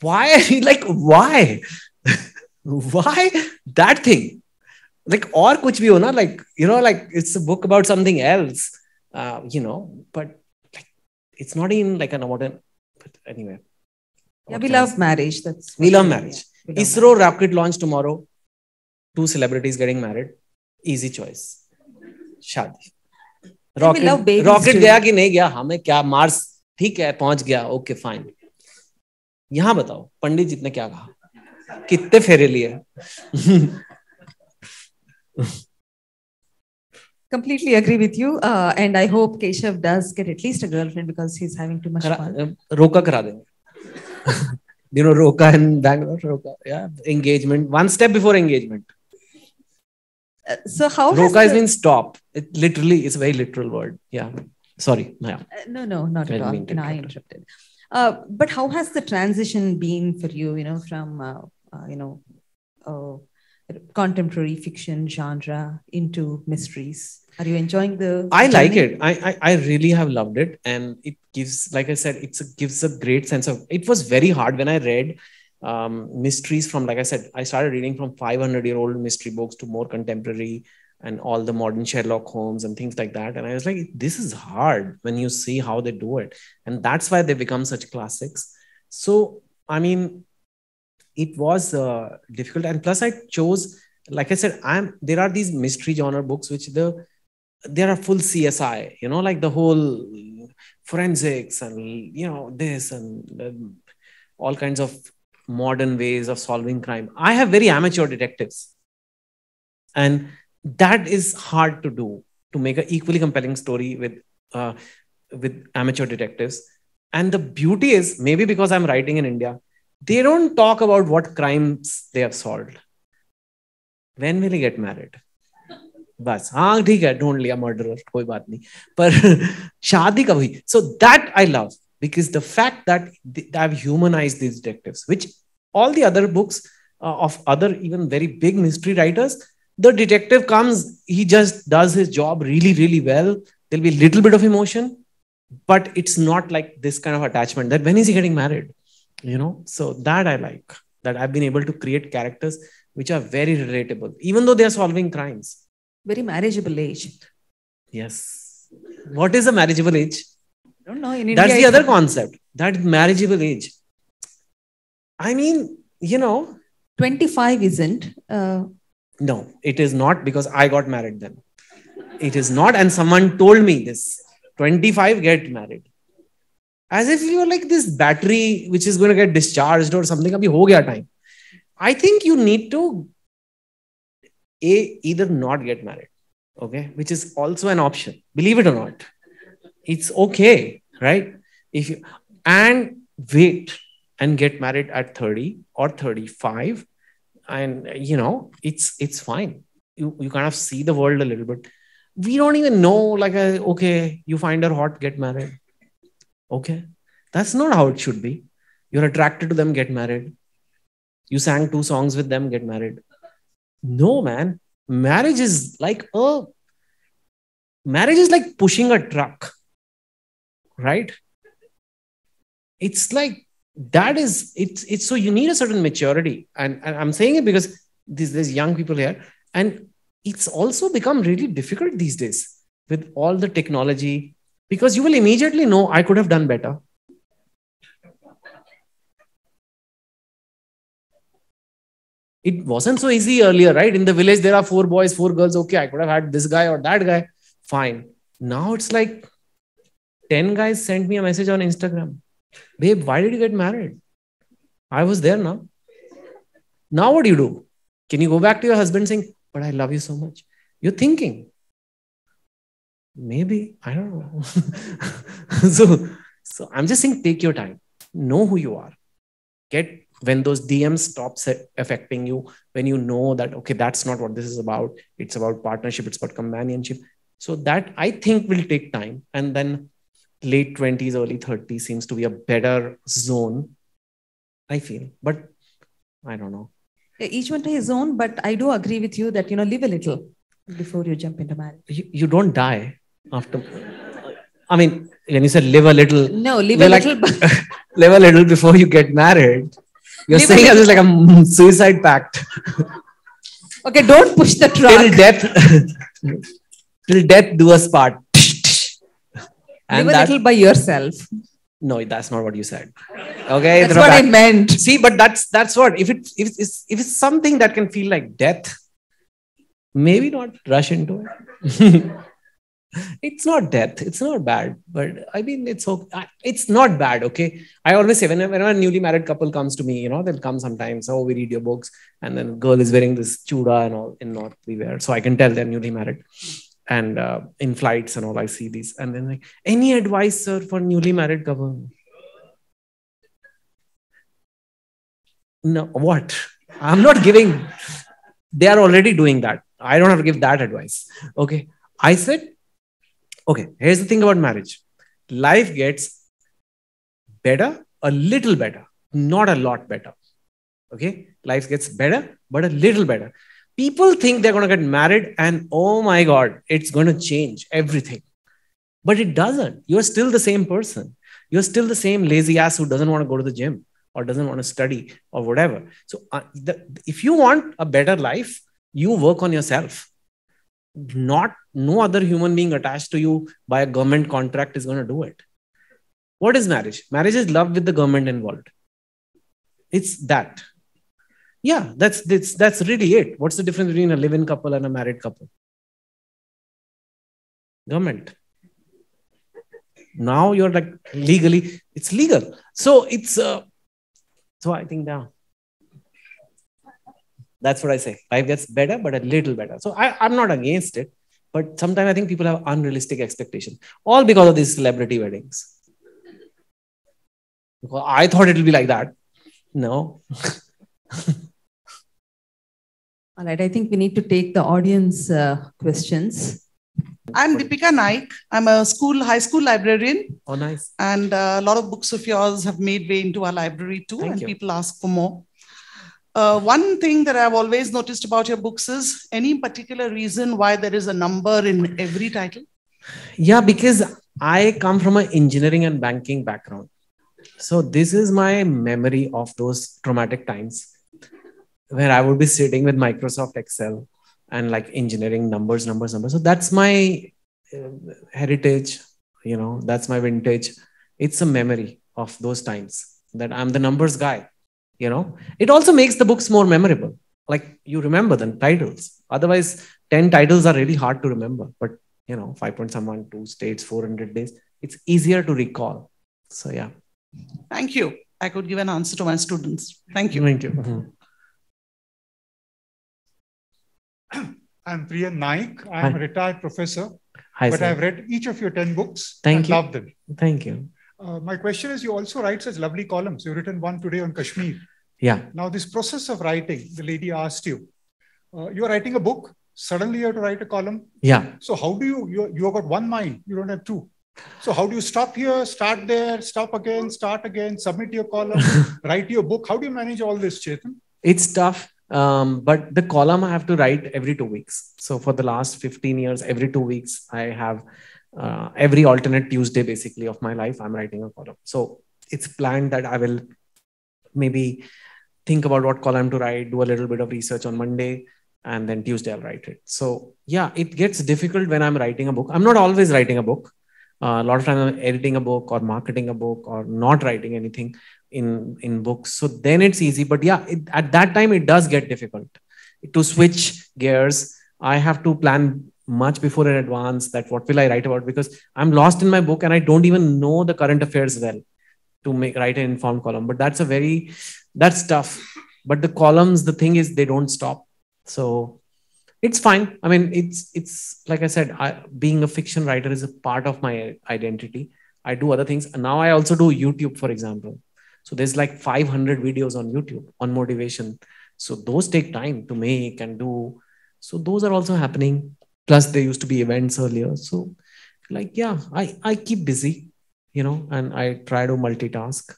Why? Like, why? Why that thing? Like, or kuch bhi ho na, like, like it's a book about something else, but like, it's not even like an modern, but anyway. Yeah, we love marriage. We love marriage. ISRO rocket launch tomorrow. 2 celebrities getting married. Easy choice. Shadi. Rocket गया कि नहीं गया, हमें क्या, Mars ठीक है पहुंच गया, ओके फाइन. यहाँ बताओ पंडित जी ने क्या कहा, कितने फेरे लिए? Completely agree with you, and I hope Keshav does get at least a girlfriend because he's having too much fun. रोका करा देंगे. Roka in Bangalore, Roka, yeah, engagement, 1 step before engagement. So how Roka has been stop. It literally is a very literal word. Yeah. Sorry. Yeah. No, not at all. No, I interrupted. But how has the transition been for you, from, contemporary fiction genre into mysteries? Are you enjoying the I journey? Like it. I really have loved it. And it gives, like I said, gives a great sense of, it was very hard when I read mysteries from, like I said, I started reading from 500-year-old mystery books to more contemporary and all the modern Sherlock Holmes and things like that. And I was like, this is hard when you see how they do it. And that's why they become such classics. So, I mean, it was difficult. And plus I chose, like I said, there are these mystery genre books, which there are full CSI, like the whole forensics and, this and all kinds of modern ways of solving crime. I have very amateur detectives. And that is hard to do, to make an equally compelling story with amateur detectives. And the beauty is, maybe because I'm writing in India, they don't talk about what crimes they have solved. When will he get married? बस हाँ ठीक है, ढूंढ लिया murderer, कोई बात नहीं, पर शादी कब हुई? So that I love, because the fact that I've humanized these detectives, which all the other books of other even very big mystery writers, the detective comes, he just does his job really, really well. There'll be a little bit of emotion, but it's not like this kind of attachment that when is he getting married? So that I like, that I've been able to create characters which are very relatable, even though they are solving crimes. Very marriageable age. Yes. What is a marriageable age? I don't know. In India, that's the other concept. That marriageable age. I mean, 25 isn't. No, it is not, because I got married then. It is not. And someone told me this. 25, get married. as if you're like this battery which is going to get discharged or something. Abhi ho gaya time. I think you need to either not get married, okay, which is also an option. Believe it or not, it's okay, right? If you and wait and get married at 30 or 35, and it's fine. You kind of see the world a little bit. We don't even know, like, okay, you find her hot, get married. Okay, that's not how it should be. You're attracted to them, get married. You sang 2 songs with them, get married. No, man. Marriage is like pushing a truck, right? It's like that is it's so you need a certain maturity, and I'm saying it because there's young people here, and it's also become really difficult these days with all the technology, because you will immediately know I could have done better. It wasn't so easy earlier, right? In the village, there are 4 boys, 4 girls. Okay, I could have had this guy or that guy. Fine. Now it's like 10 guys sent me a message on Instagram. Babe, why did you get married? I was there now. Now what do you do? Can you go back to your husband saying, but I love you so much? You're thinking, maybe, I don't know. so I'm just saying, take your time. Know who you are. When those DMs stop affecting you, when you know that, okay, that's not what this is about. It's about partnership. It's about companionship. So that, I think, will take time. And then late 20s, early 30s seems to be a better zone, I feel. But I don't know. Each one to his own, but I do agree with you that, live a little before you jump into marriage. You don't die after. I mean, when you said live a little. No, live a little. Live a little before you get married. You're saying it's like a suicide pact. Okay, don't push the truck. Till death do us part. And live a little by yourself. No, that's not what you said. Okay, that's what I meant. See, but that's what. If it's something that can feel like death, maybe not rush into it. It's not death. It's not bad, but I mean, it's okay. It's not bad. Okay. I always say whenever a newly married couple comes to me, they'll come sometimes. Oh, we read your books, and then girl is wearing this chuda and all in North we wear, so I can tell they're newly married. And in flights and all, I see these, and then like, any advice, sir, for newly married couple? No, what? I'm not giving. They are already doing that. I don't have to give that advice. Okay. I said, okay, here's the thing about marriage. Life gets better, a little better, not a lot better. Okay? Life gets better, but a little better. People think they're going to get married and, oh my God, it's going to change everything. But it doesn't. You're still the same person. You're still the same lazy ass who doesn't want to go to the gym or doesn't want to study or whatever. So if you want a better life, you work on yourself. No other human being attached to you by a government contract is going to do it. What is marriage? Marriage is love with the government involved. It's that. Yeah, that's really it. What's the difference between a live-in couple and a married couple? Government. Now you're like legally, it's legal. So it's, so I think now. That's what I say. Life gets better, but a little better. So I'm not against it. But sometimes I think people have unrealistic expectations. All because of these celebrity weddings. Because I thought it will be like that. No. All right. I think we need to take the audience questions. I'm Deepika Naik. I'm a high school librarian. Oh, nice. And a lot of books of yours have made way into our library too. Thank you. People ask for more. One thing that I've always noticed about your books is any particular reason why there is a number in every title? Yeah, because I come from an engineering and banking background. So this is my memory of those traumatic times where I would be sitting with Microsoft Excel and like engineering numbers. So that's my heritage, that's my vintage. It's a memory of those times that I'm the numbers guy. It also makes the books more memorable. Like you remember the titles. Otherwise, 10 titles are really hard to remember. But 5 point someone, 2 states, 400 days. It's easier to recall. So yeah. Thank you. I could give an answer to my students. Thank you. Thank you. I'm Priyan Naik. Hi. I'm a retired professor, Hi, but sir. I've read each of your 10 books Thank and you. loved them. Thank you. My question is, you also write such lovely columns. You've written one today on Kashmir. Yeah. Now, this process of writing, the lady asked you, you're writing a book, suddenly you have to write a column. Yeah. So how do you have got one mind, you don't have two. So how do you stop here, start there, stop again, start again, submit your column, write your book? How do you manage all this, Chetan? It's tough. But the column I have to write every 2 weeks. So for the last 15 years, every 2 weeks, I have every alternate Tuesday, basically, of my life, I'm writing a column. So it's planned that I will maybe think about what column to write, do a little bit of research on Monday, and then Tuesday I'll write it. So yeah, it gets difficult when I'm writing a book. I'm not always writing a book. A lot of times I'm editing a book or marketing a book or not writing anything in books. So then it's easy. But yeah, at that time, it does get difficult to switch gears. I have to plan much before in advance that what will I write about, because I'm lost in my book and I don't even know the current affairs well to write an informed column. But that's tough. But the columns, the thing is, they don't stop. So it's fine. I mean, it's like I said, being a fiction writer is a part of my identity. I do other things. And now I also do YouTube, for example. So there's like 500 videos on YouTube on motivation. So those take time to make and do. So those are also happening. Plus there used to be events earlier. So like, yeah, I keep busy, and I try to multitask.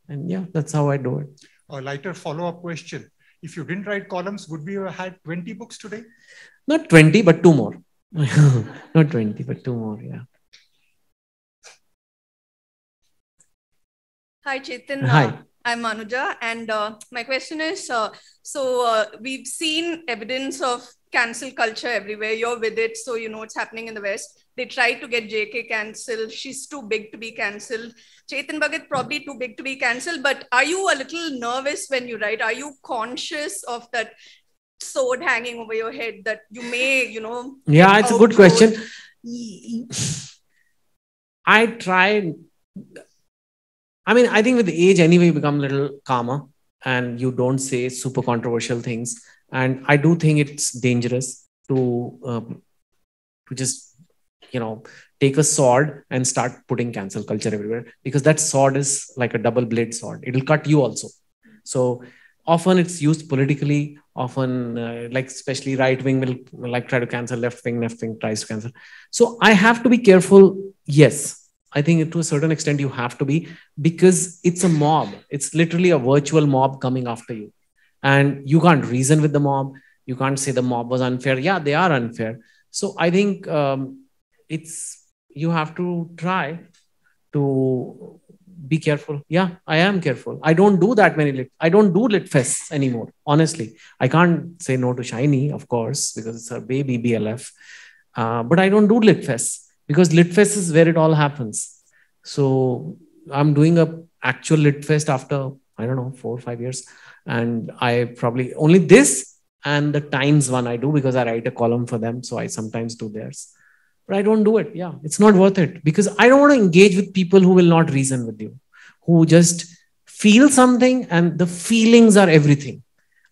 And yeah, that's how I do it. A lighter follow-up question. If you didn't write columns, would we have had 20 books today? Not 20, but 2 more. Not 20, but 2 more, yeah. Hi, Chetan. Hi. I'm Anuja. And my question is, we've seen evidence of cancel culture everywhere. You're with it, so you know what's happening in the West. They tried to get JK cancelled. She's too big to be cancelled. Chetan Bhagat probably too big to be cancelled. But are you a little nervous when you write? Are you conscious of that sword hanging over your head that you may, Yeah, it's a good question. I try. I think with age anyway, you become a little calmer and you don't say super controversial things. And I do think it's dangerous to just, take a sword and start putting cancel culture everywhere, because that sword is like a double blade sword. It'll cut you also. So often it's used politically. Often, especially right wing will try to cancel left wing tries to cancel. So I have to be careful. Yes, I think to a certain extent you have to be, because it's a mob. It's literally a virtual mob coming after you. And you can't reason with the mob. You can't say the mob was unfair. Yeah, they are unfair. So I think you have to try to be careful. Yeah, I am careful. I don't do that many I don't do lit fests anymore. Honestly, I can't say no to Shiny, of course, because it's a baby BLF. But I don't do lit fests, because lit fest is where it all happens. So I'm doing a actual lit fest after, 4 or 5 years. And I probably only this and the Times one I do, because I write a column for them. So I sometimes do theirs. But I don't do it. Yeah, it's not worth it, because I don't want to engage with people who will not reason with you, who just feel something and the feelings are everything.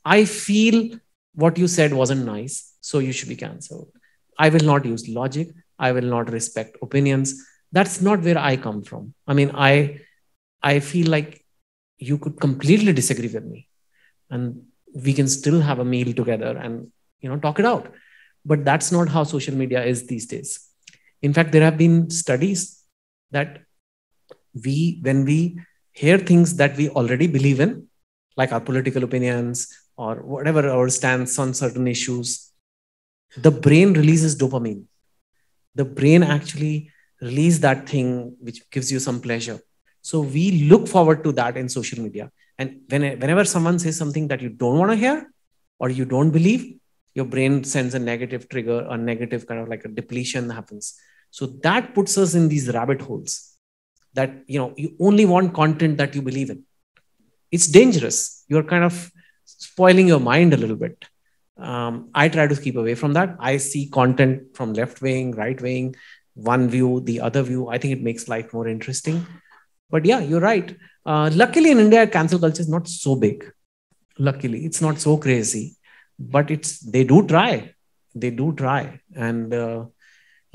I feel what you said wasn't nice, so you should be cancelled. I will not use logic. I will not respect opinions. That's not where I come from. I feel like you could completely disagree with me and we can still have a meal together and, talk it out. But that's not how social media is these days. In fact, there have been studies that when we hear things that we already believe in, like our political opinions or whatever our stance on certain issues, the brain releases dopamine. The brain actually releases that thing which gives you some pleasure. So we look forward to that in social media. And whenever someone says something that you don't want to hear or you don't believe, your brain sends a negative trigger, a negative kind of like a depletion happens. So that puts us in these rabbit holes that, you only want content that you believe in. It's dangerous. You're kind of spoiling your mind a little bit. I try to keep away from that. I see content from left wing, right wing, one view, the other view. I think it makes life more interesting. But yeah, you're right. Luckily in India, cancel culture is not so big. Luckily, it's not so crazy, but they do try. They do try. And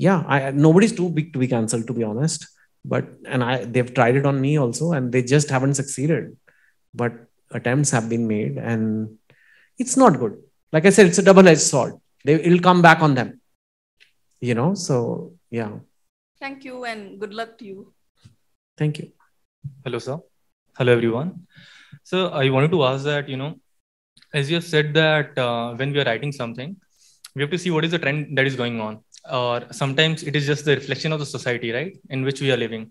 yeah, nobody's too big to be cancelled, to be honest. But they've tried it on me also, and they just haven't succeeded. But attempts have been made, and it's not good. Like I said, it's a double-edged sword. It'll come back on them. So yeah. Thank you, and good luck to you. Thank you. Hello, sir. Hello, everyone. So I wanted to ask that, as you have said that when we are writing something, we have to see what is the trend that is going on. Or sometimes it is just the reflection of the society, right, in which we are living.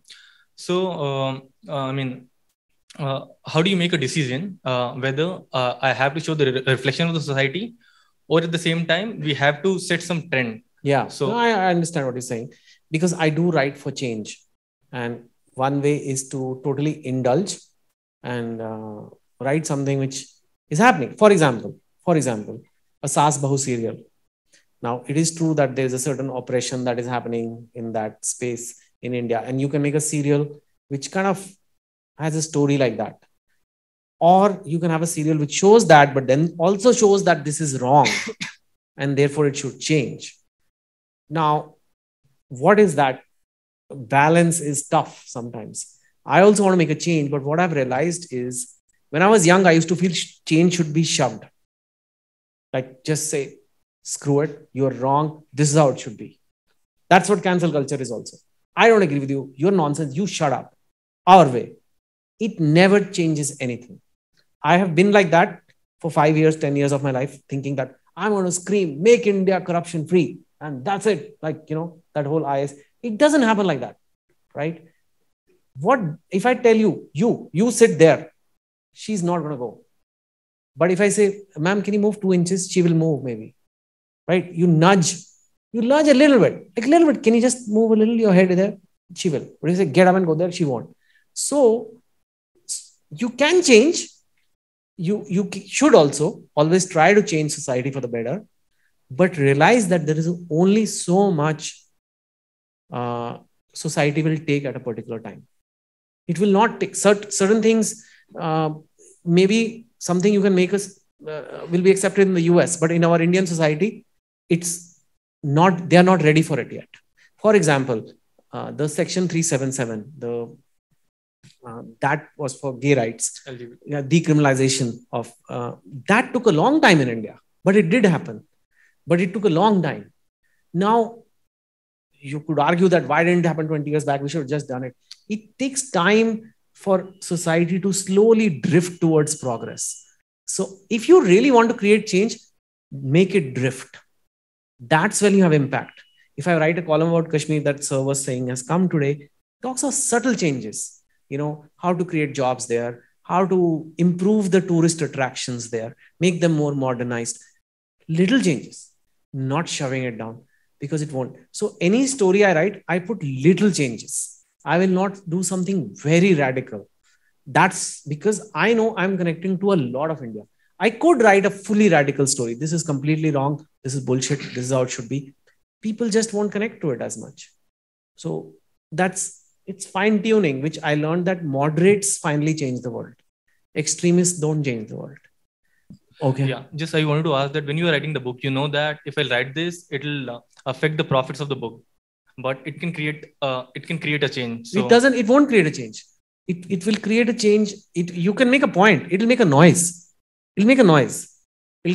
So, how do you make a decision whether I have to show the reflection of the society, or at the same time, we have to set some trend? Yeah. So I understand what you're saying, because I do write for change. And one way is to totally indulge and write something which is happening. For example, a Saas Bahu serial. Now, it is true that there's a certain oppression that is happening in that space in India, and you can make a serial which kind of has a story like that. Or you can have a serial which shows that, but then also shows that this is wrong, and therefore it should change. Now, what is that? Balance is tough sometimes. I also want to make a change, but what I've realized is when I was young, I used to feel change should be shoved. Like, just say, screw it, you're wrong, this is how it should be. That's what cancel culture is also. I don't agree with you, you're nonsense, you shut up. Our way. It never changes anything. I have been like that for 5 years, 10 years of my life, thinking that I'm going to scream, make India corruption free. And that's it. Like, that whole IS. It doesn't happen like that, right? What if I tell you, you sit there, she's not going to go. But if I say, ma'am, can you move 2 inches? She will move maybe, right? You nudge a little bit, like a little bit. Can you just move a little your head there? She will. But if you say, get up and go there, she won't. So you can change. You should also always try to change society for the better, but realize that there is only so much society will take at a particular time. It will not take certain things. Maybe something you can make us will be accepted in the US, but in our Indian society, it's not. They are not ready for it yet. For example, the Section 377, that was for gay rights, decriminalization of that took a long time in India, but it did happen. But it took a long time. Now, you could argue that why didn't it happen 20 years back? We should have just done it. It takes time for society to slowly drift towards progress. So if you really want to create change, make it drift. That's when you have impact. If I write a column about Kashmir that Sir was saying has come today, talks of subtle changes, how to create jobs there, how to improve the tourist attractions there, make them more modernized. Little changes, not shoving it down, because it won't. So any story I write, I put little changes. I will not do something very radical. That's because I know I'm connecting to a lot of India. I could write a fully radical story. This is completely wrong. This is bullshit. This is how it should be. People just won't connect to it as much. So it's fine tuning, which I learned that moderates finally change the world. Extremists don't change the world. Okay. Yeah. Just I wanted to ask that when you are writing the book, you know that if I write this, it'll affect the profits of the book, but it can create a change. So It won't create a change. It will create a change. You can make a point. It'll make a noise. It'll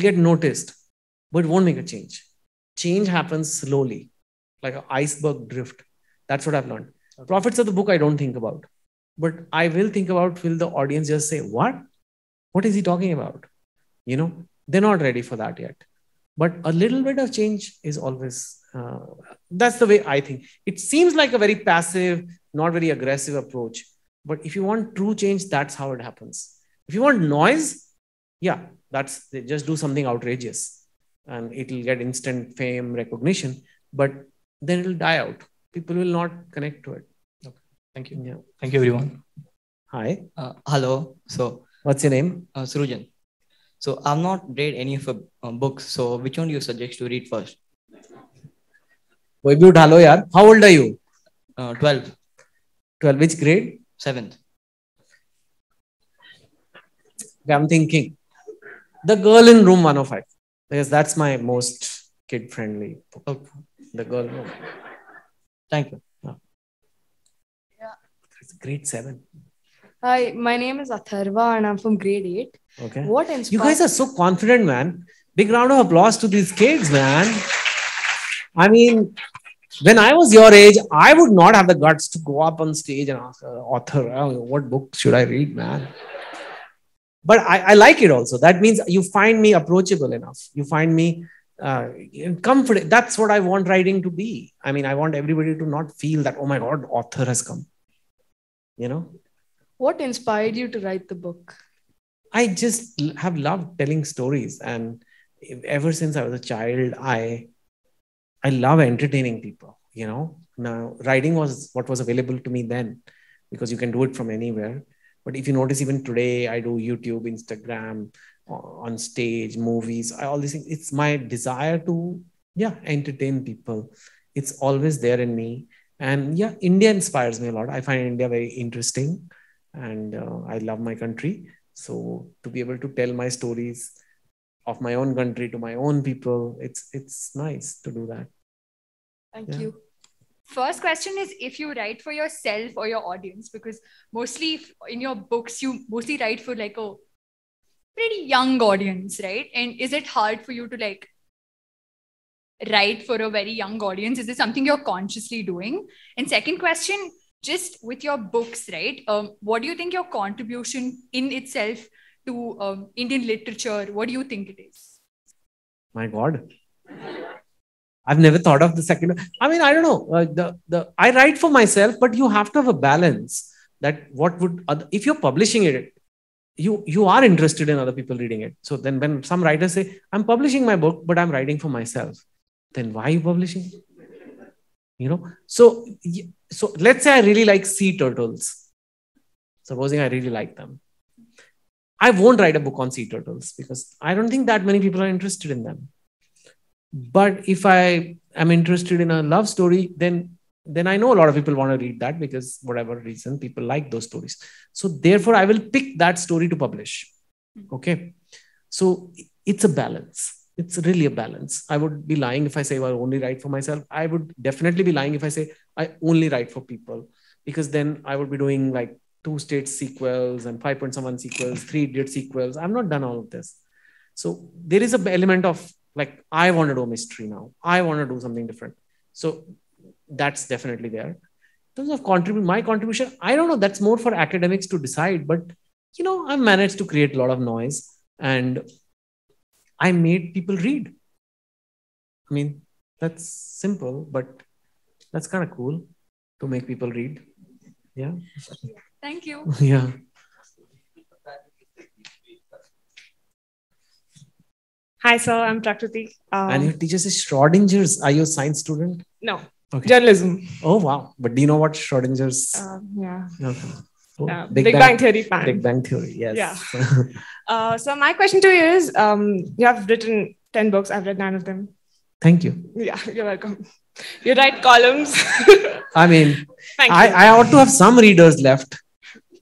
get noticed, but it won't make a change. Change happens slowly, like an iceberg drift. That's what I've learned. Okay. Profits of the book, I don't think about, but I will think about, will the audience just say, what is he talking about? They're not ready for that yet. But a little bit of change is always, that's the way I think. It seems like a very passive, not very aggressive approach. But if you want true change, that's how it happens. If you want noise, yeah, just do something outrageous and it'll get instant fame, recognition, but then it'll die out. People will not connect to it. Okay. Thank you. Yeah. Thank you, everyone. Hi. Hello. So, what's your name? Surujan. So, I've not read any of your books. So, which one do you suggest to read first? How old are you? 12. 12. Which grade? 7th. Okay, I'm thinking The Girl in Room 105, because that's my most kid-friendly book. Okay. The Girl in Room. Thank you. It's grade 7. Hi, my name is Atharva and I'm from grade 8. Okay. What You inspired guys are so confident, man. Big round of applause to these kids, man. I mean, when I was your age, I would not have the guts to go up on stage and ask an author, "Oh, what book should I read, man?" But I like it also. That means you find me approachable enough. You find me confident. That's what I want writing to be. I mean, I want everybody to not feel that, oh my God, author has come. You know? what inspired you to write the book? I just have loved telling stories. And ever since I was a child, I love entertaining people, you know. Now, writing was what was available to me then, because you can do it from anywhere. But if you notice, even today, I do YouTube, Instagram, on stage, movies, all these things. It's my desire to, entertain people. It's always there in me. And India inspires me a lot. I find India very interesting, and I love my country. So to be able to tell my stories of my own country to my own people, it's nice to do that. Thank Yeah. you. First question is if you write for yourself or your audience, because mostly in your books, you mostly write for like a pretty young audience, right? And is it hard for you to like write for a very young audience? Is it something you're consciously doing? And second question, just with your books, right? What do you think your contribution in itself to Indian literature, what do you think it is? My God. I've never thought of the second. I mean, I don't know. I write for myself, but you have to have a balance. That what would if you're publishing it, you are interested in other people reading it. So then, when some writers say, "I'm publishing my book, but I'm writing for myself," then why are you publishing? You know. So let's say I really like sea turtles. Supposing I really like them, I won't write a book on sea turtles because I don't think that many people are interested in them. But if I am interested in a love story, then I know a lot of people want to read that because whatever reason, people like those stories. So therefore, I will pick that story to publish. Okay. So it's a balance. It's really a balance. I would be lying if I say I only write for myself. I would definitely be lying if I say I only write for people, because then I would be doing like 2 States sequels and 5 Point Someone sequels, 3 Idiot sequels. I've not done all of this. So there is an element of like, I want to do a mystery now. I want to do something different. So that's definitely there. In terms of my contribution, I don't know. That's more for academics to decide. But, I've managed to create a lot of noise and I made people read. I mean, that's simple, but that's kind of cool to make people read. Yeah. Thank you. Yeah. Hi, sir. I'm Prakriti. And your teacher says Schrodinger's. Are you a science student? No, Okay. journalism. Oh, wow. But do you know what Schrodinger's? Yeah. Okay. Cool. Big Bang Theory fan. Big Bang Theory, yes. Yeah. So my question to you is, you have written 10 books. I've read 9 of them. Thank you. Yeah, you're welcome. You write columns. I mean, Thank you. I ought to have some readers left,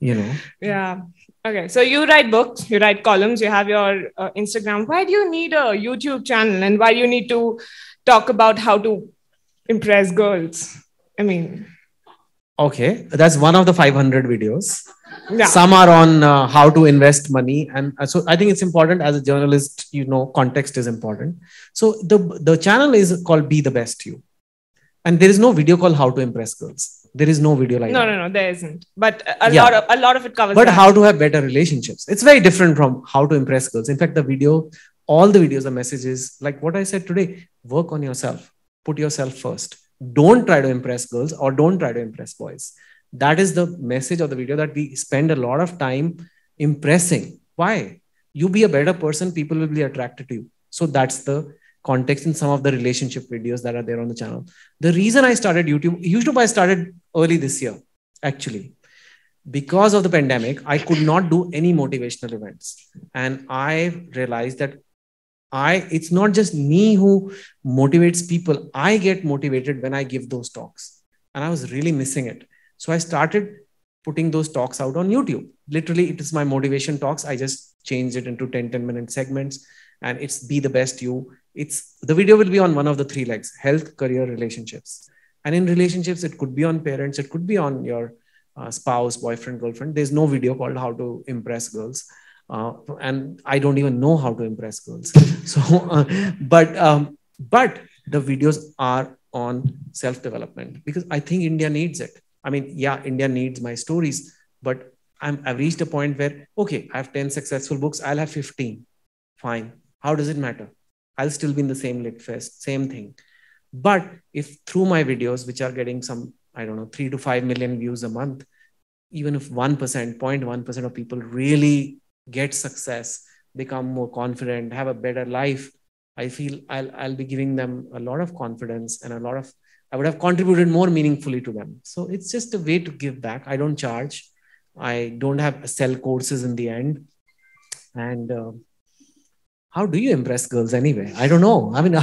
Yeah. Okay. So you write books, you write columns, you have your Instagram. Why do you need a YouTube channel, and why do you need to talk about how to impress girls? I mean, Okay. That's one of the 500 videos. yeah. Some are on how to invest money. And so I think it's important as a journalist, context is important. So the channel is called Be the Best You. And there is no video called How to Impress Girls. There is no video like that. No, there isn't. But Yeah. a lot of it covers But that. how to have better relationships. It's very different from how to impress girls. In fact, all the videos, the messages, like what I said today, work on yourself. Put yourself first. Don't try to impress girls or don't try to impress boys. That is the message of the video, that we spend a lot of time impressing. Why? You be a better person, people will be attracted to you. So that's the context in some of the relationship videos that are there on the channel. The reason I started YouTube I started early this year, actually. Because of the pandemic, I could not do any motivational events. And I realized that it's not just me who motivates people. I get motivated when I give those talks. And I was really missing it. So I started putting those talks out on YouTube. Literally, it is my motivation talks. I just changed it into 10-minute segments, and it's be the best you. It's the video will be on one of the 3 legs: health, career, relationships. And in relationships, it could be on parents, it could be on your spouse, boyfriend, girlfriend. There's no video called how to impress girls. And I don't even know how to impress girls. So, but the videos are on self-development because I think India needs it. I mean, yeah, India needs my stories, but I've reached a point where, okay, I have 10 successful books. I'll have 15. Fine. How does it matter? I'll still be in the same LitFest, same thing. But if through my videos, which are getting some, I don't know, 3 to 5 million views a month, even if 0.1% of people really get success, become more confident, have a better life, I feel I'll be giving them a lot of confidence and I would have contributed more meaningfully to them. So it's just a way to give back. I don't charge. I don't have sell courses in the end. And how do you impress girls anyway? I don't know. I mean,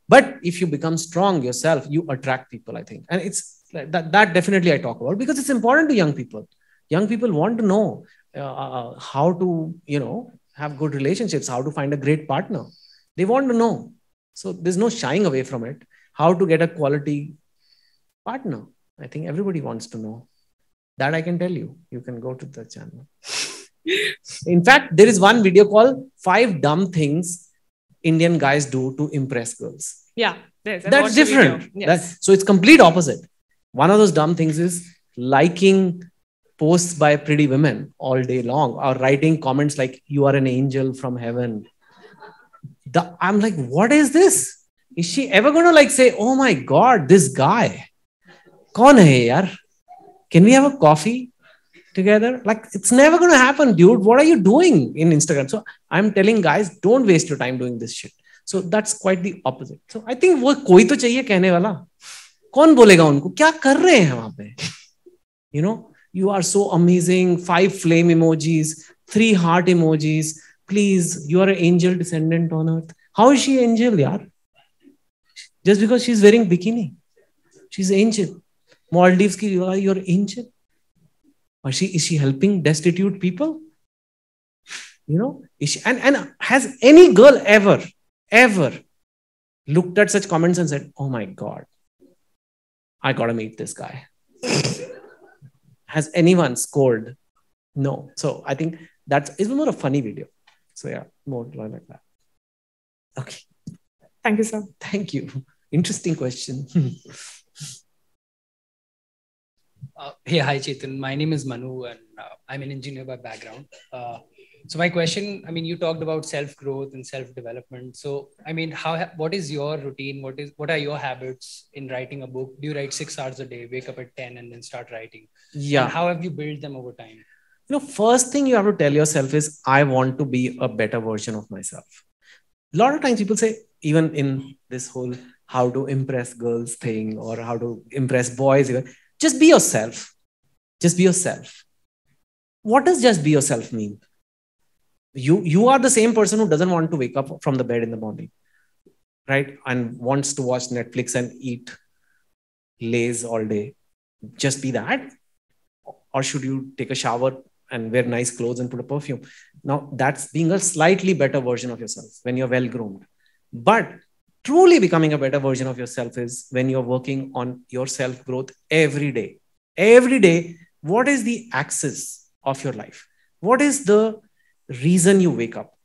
but if you become strong yourself, you attract people, I think. And it's that definitely I talk about because it's important to young people. Young people want to know how to, have good relationships, how to find a great partner. They want to know. So there's no shying away from it. How to get a quality partner. I think everybody wants to know. That I can tell you. You can go to the channel. In fact, there is one video called 5 Dumb Things Indian Guys Do to Impress Girls. Yeah, that's different. Yes. So it's complete opposite. One of those dumb things is liking posts by pretty women all day long or writing comments like, you are an angel from heaven. I'm like, what is this? Is she ever going to say, oh my God, this guy? Kaun hai yaar? Can we have a coffee together? It's never going to happen, dude. What are you doing in Instagram? So I'm telling guys, don't waste your time doing this shit. So that's quite the opposite. So I think वो कोई तो चाहिए कहने वाला. कौन बोलेगा उनको क्या कर रहे हैं वहां पे? You are so amazing. 5 flame emojis, 3 heart emojis. Please, you are an angel descendant on earth. How is she angel, yaar? Just because she's wearing bikini. She's angel. Maldives ki you're angel. Or is she helping destitute people? Is she, and has any girl ever looked at such comments and said, oh my God, I gotta meet this guy? Has anyone scored? No. So I think it's more a funny video. So yeah, more like that. Okay. Thank you, sir. Thank you. Interesting question. Hey, hi, Chetan. My name is Manu and I'm an engineer by background. So my question, you talked about self-growth and self-development. So, what is your routine? What are your habits in writing a book? Do you write 6 hours a day, wake up at 10 and then start writing? Yeah. And how have you built them over time? First thing you have to tell yourself is, I want to be a better version of myself. A lot of times people say, even in this whole how to impress girls thing or how to impress boys, just be yourself. Just be yourself. What does just be yourself mean? You are the same person who doesn't want to wake up from the bed in the morning, right? And wants to watch Netflix and eat Lay's all day. Just be that? Or should you take a shower and wear nice clothes and put a perfume? Now, that's being a slightly better version of yourself when you're well-groomed. But truly becoming a better version of yourself is when you're working on your self-growth every day. Every day, what is the axis of your life? What is the reason you wake up?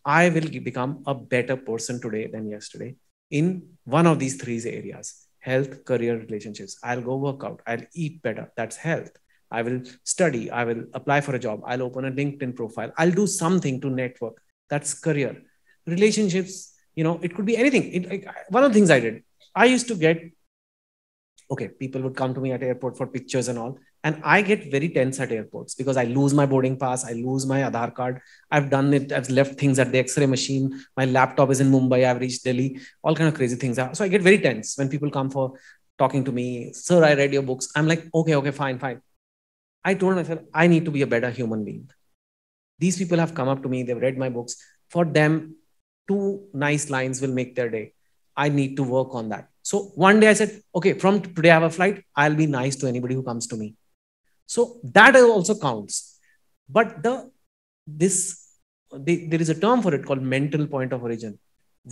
I will become a better person today than yesterday in one of these 3 areas: health, career, relationships. I'll go work out. I'll eat better. That's health. I will study. I will apply for a job. I'll open a LinkedIn profile. I'll do something to network. That's career. Relationships, it could be anything. One of the things I did, I used to get, people would come to me at airport for pictures and all. And I get very tense at airports because I lose my boarding pass. I lose my Aadhaar card. I've done it. I've left things at the X-ray machine. My laptop is in Mumbai. I've reached Delhi. All kind of crazy things. So I get very tense when people come for talking to me. Sir, I read your books. I'm like, okay, fine. I told myself, I need to be a better human being. These people have come up to me. They've read my books. For them, 2 nice lines will make their day. I need to work on that. So one day I said, okay, from today I have a flight. I'll be nice to anybody who comes to me. So that also counts. But there is a term for it called mental point of origin.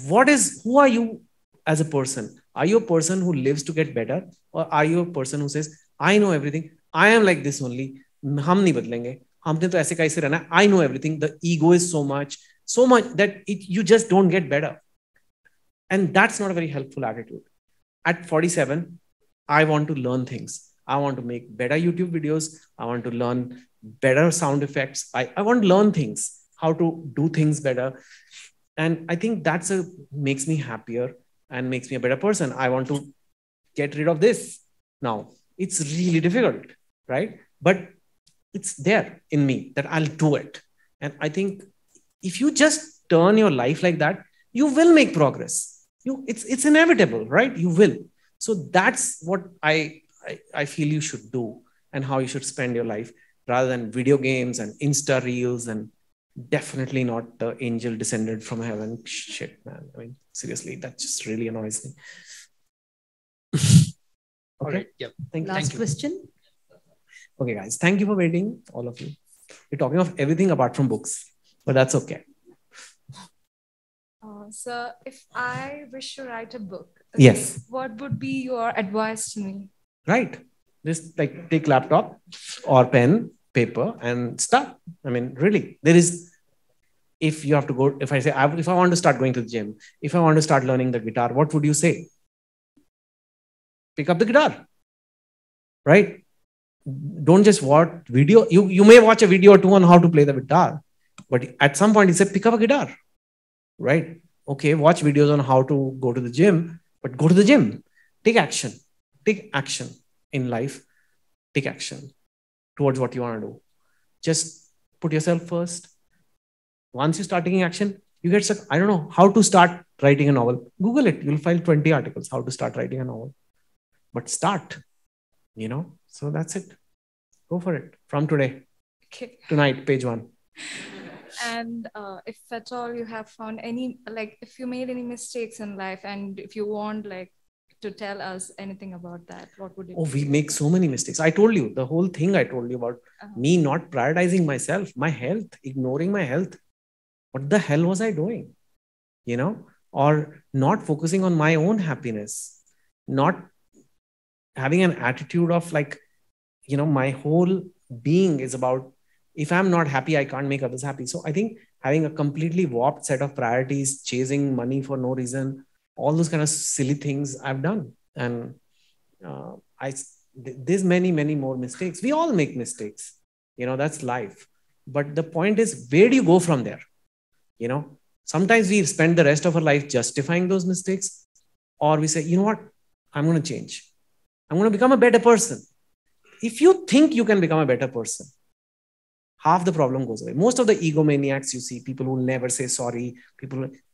Who are you as a person? Are you a person who lives to get better? Or are you a person who says, I know everything. I am like this only. हम नहीं बदलेंगे. हमने तो ऐसे कैसे रहना है. I know everything. The ego is so much that you just don't get better. And that's not a very helpful attitude. At 47, I want to learn things. I want to make better YouTube videos. I want to learn better sound effects. I want to learn things, how to do things better. And I think makes me happier and makes me a better person. I want to get rid of this now. It's really difficult, right? But it's there in me that I'll do it. And I think if you just turn your life like that, you will make progress. It's inevitable, right? You will. So that's what I feel you should do and how you should spend your life, rather than video games and Insta reels, and definitely not the angel descended from heaven shit, man. I mean, seriously, that just really annoys me. All right. Yep. Last question. Okay, guys. Thank you for waiting, all of you. We're talking of everything apart from books, but that's okay. So if I wish to write a book, yes, what would be your advice to me? Right. Just like take laptop or pen, paper, and start. I mean, really, if you have to go, if I want to start going to the gym, if I want to start learning the guitar, what would you say? Pick up the guitar, right? Don't just watch video. You may watch a video or two on how to play the guitar, but at some point you say, pick up a guitar, right? Okay, watch videos on how to go to the gym, but go to the gym. Take action. Take action in life. Take action towards what you want to do. Just put yourself first. Once you start taking action, you get stuck. I don't know how to start writing a novel. Google it. You'll find 20 articles how to start writing a novel. But start, So that's it. Go for it from today. Okay. Tonight, page 1. And if at all you have found if you made any mistakes in life, and if you want to tell us anything about that, what would it be? We make so many mistakes. I told you the whole thing. I told you about me not prioritizing myself, my health, ignoring my health. What the hell was I doing? Or not focusing on my own happiness, not having an attitude of my whole being is about, if I'm not happy, I can't make others happy. So I think having a completely warped set of priorities, chasing money for no reason, all those kind of silly things I've done. And there's many, many more mistakes. We all make mistakes. That's life. But the point is, where do you go from there? Sometimes we spend the rest of our life justifying those mistakes, or we say, you know what? I'm going to change. I'm going to become a better person. If you think you can become a better person, half the problem goes away. Most of the egomaniacs you see, people who never say sorry,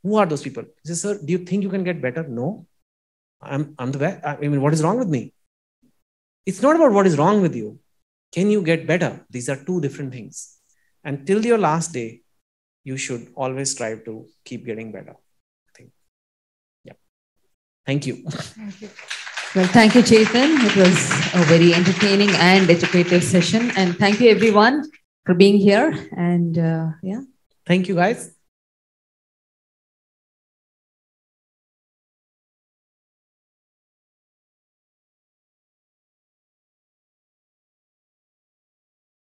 who are those people? They say, sir, do you think you can get better? No. I'm the best. I mean, what is wrong with me? It's not about what is wrong with you. Can you get better? These are two different things. And till your last day, you should always strive to keep getting better. I think. Yeah. Thank you. Thank you. Well, thank you, Chetan. It was a very entertaining and educative session. And thank you, everyone, for being here. And yeah. Thank you, guys.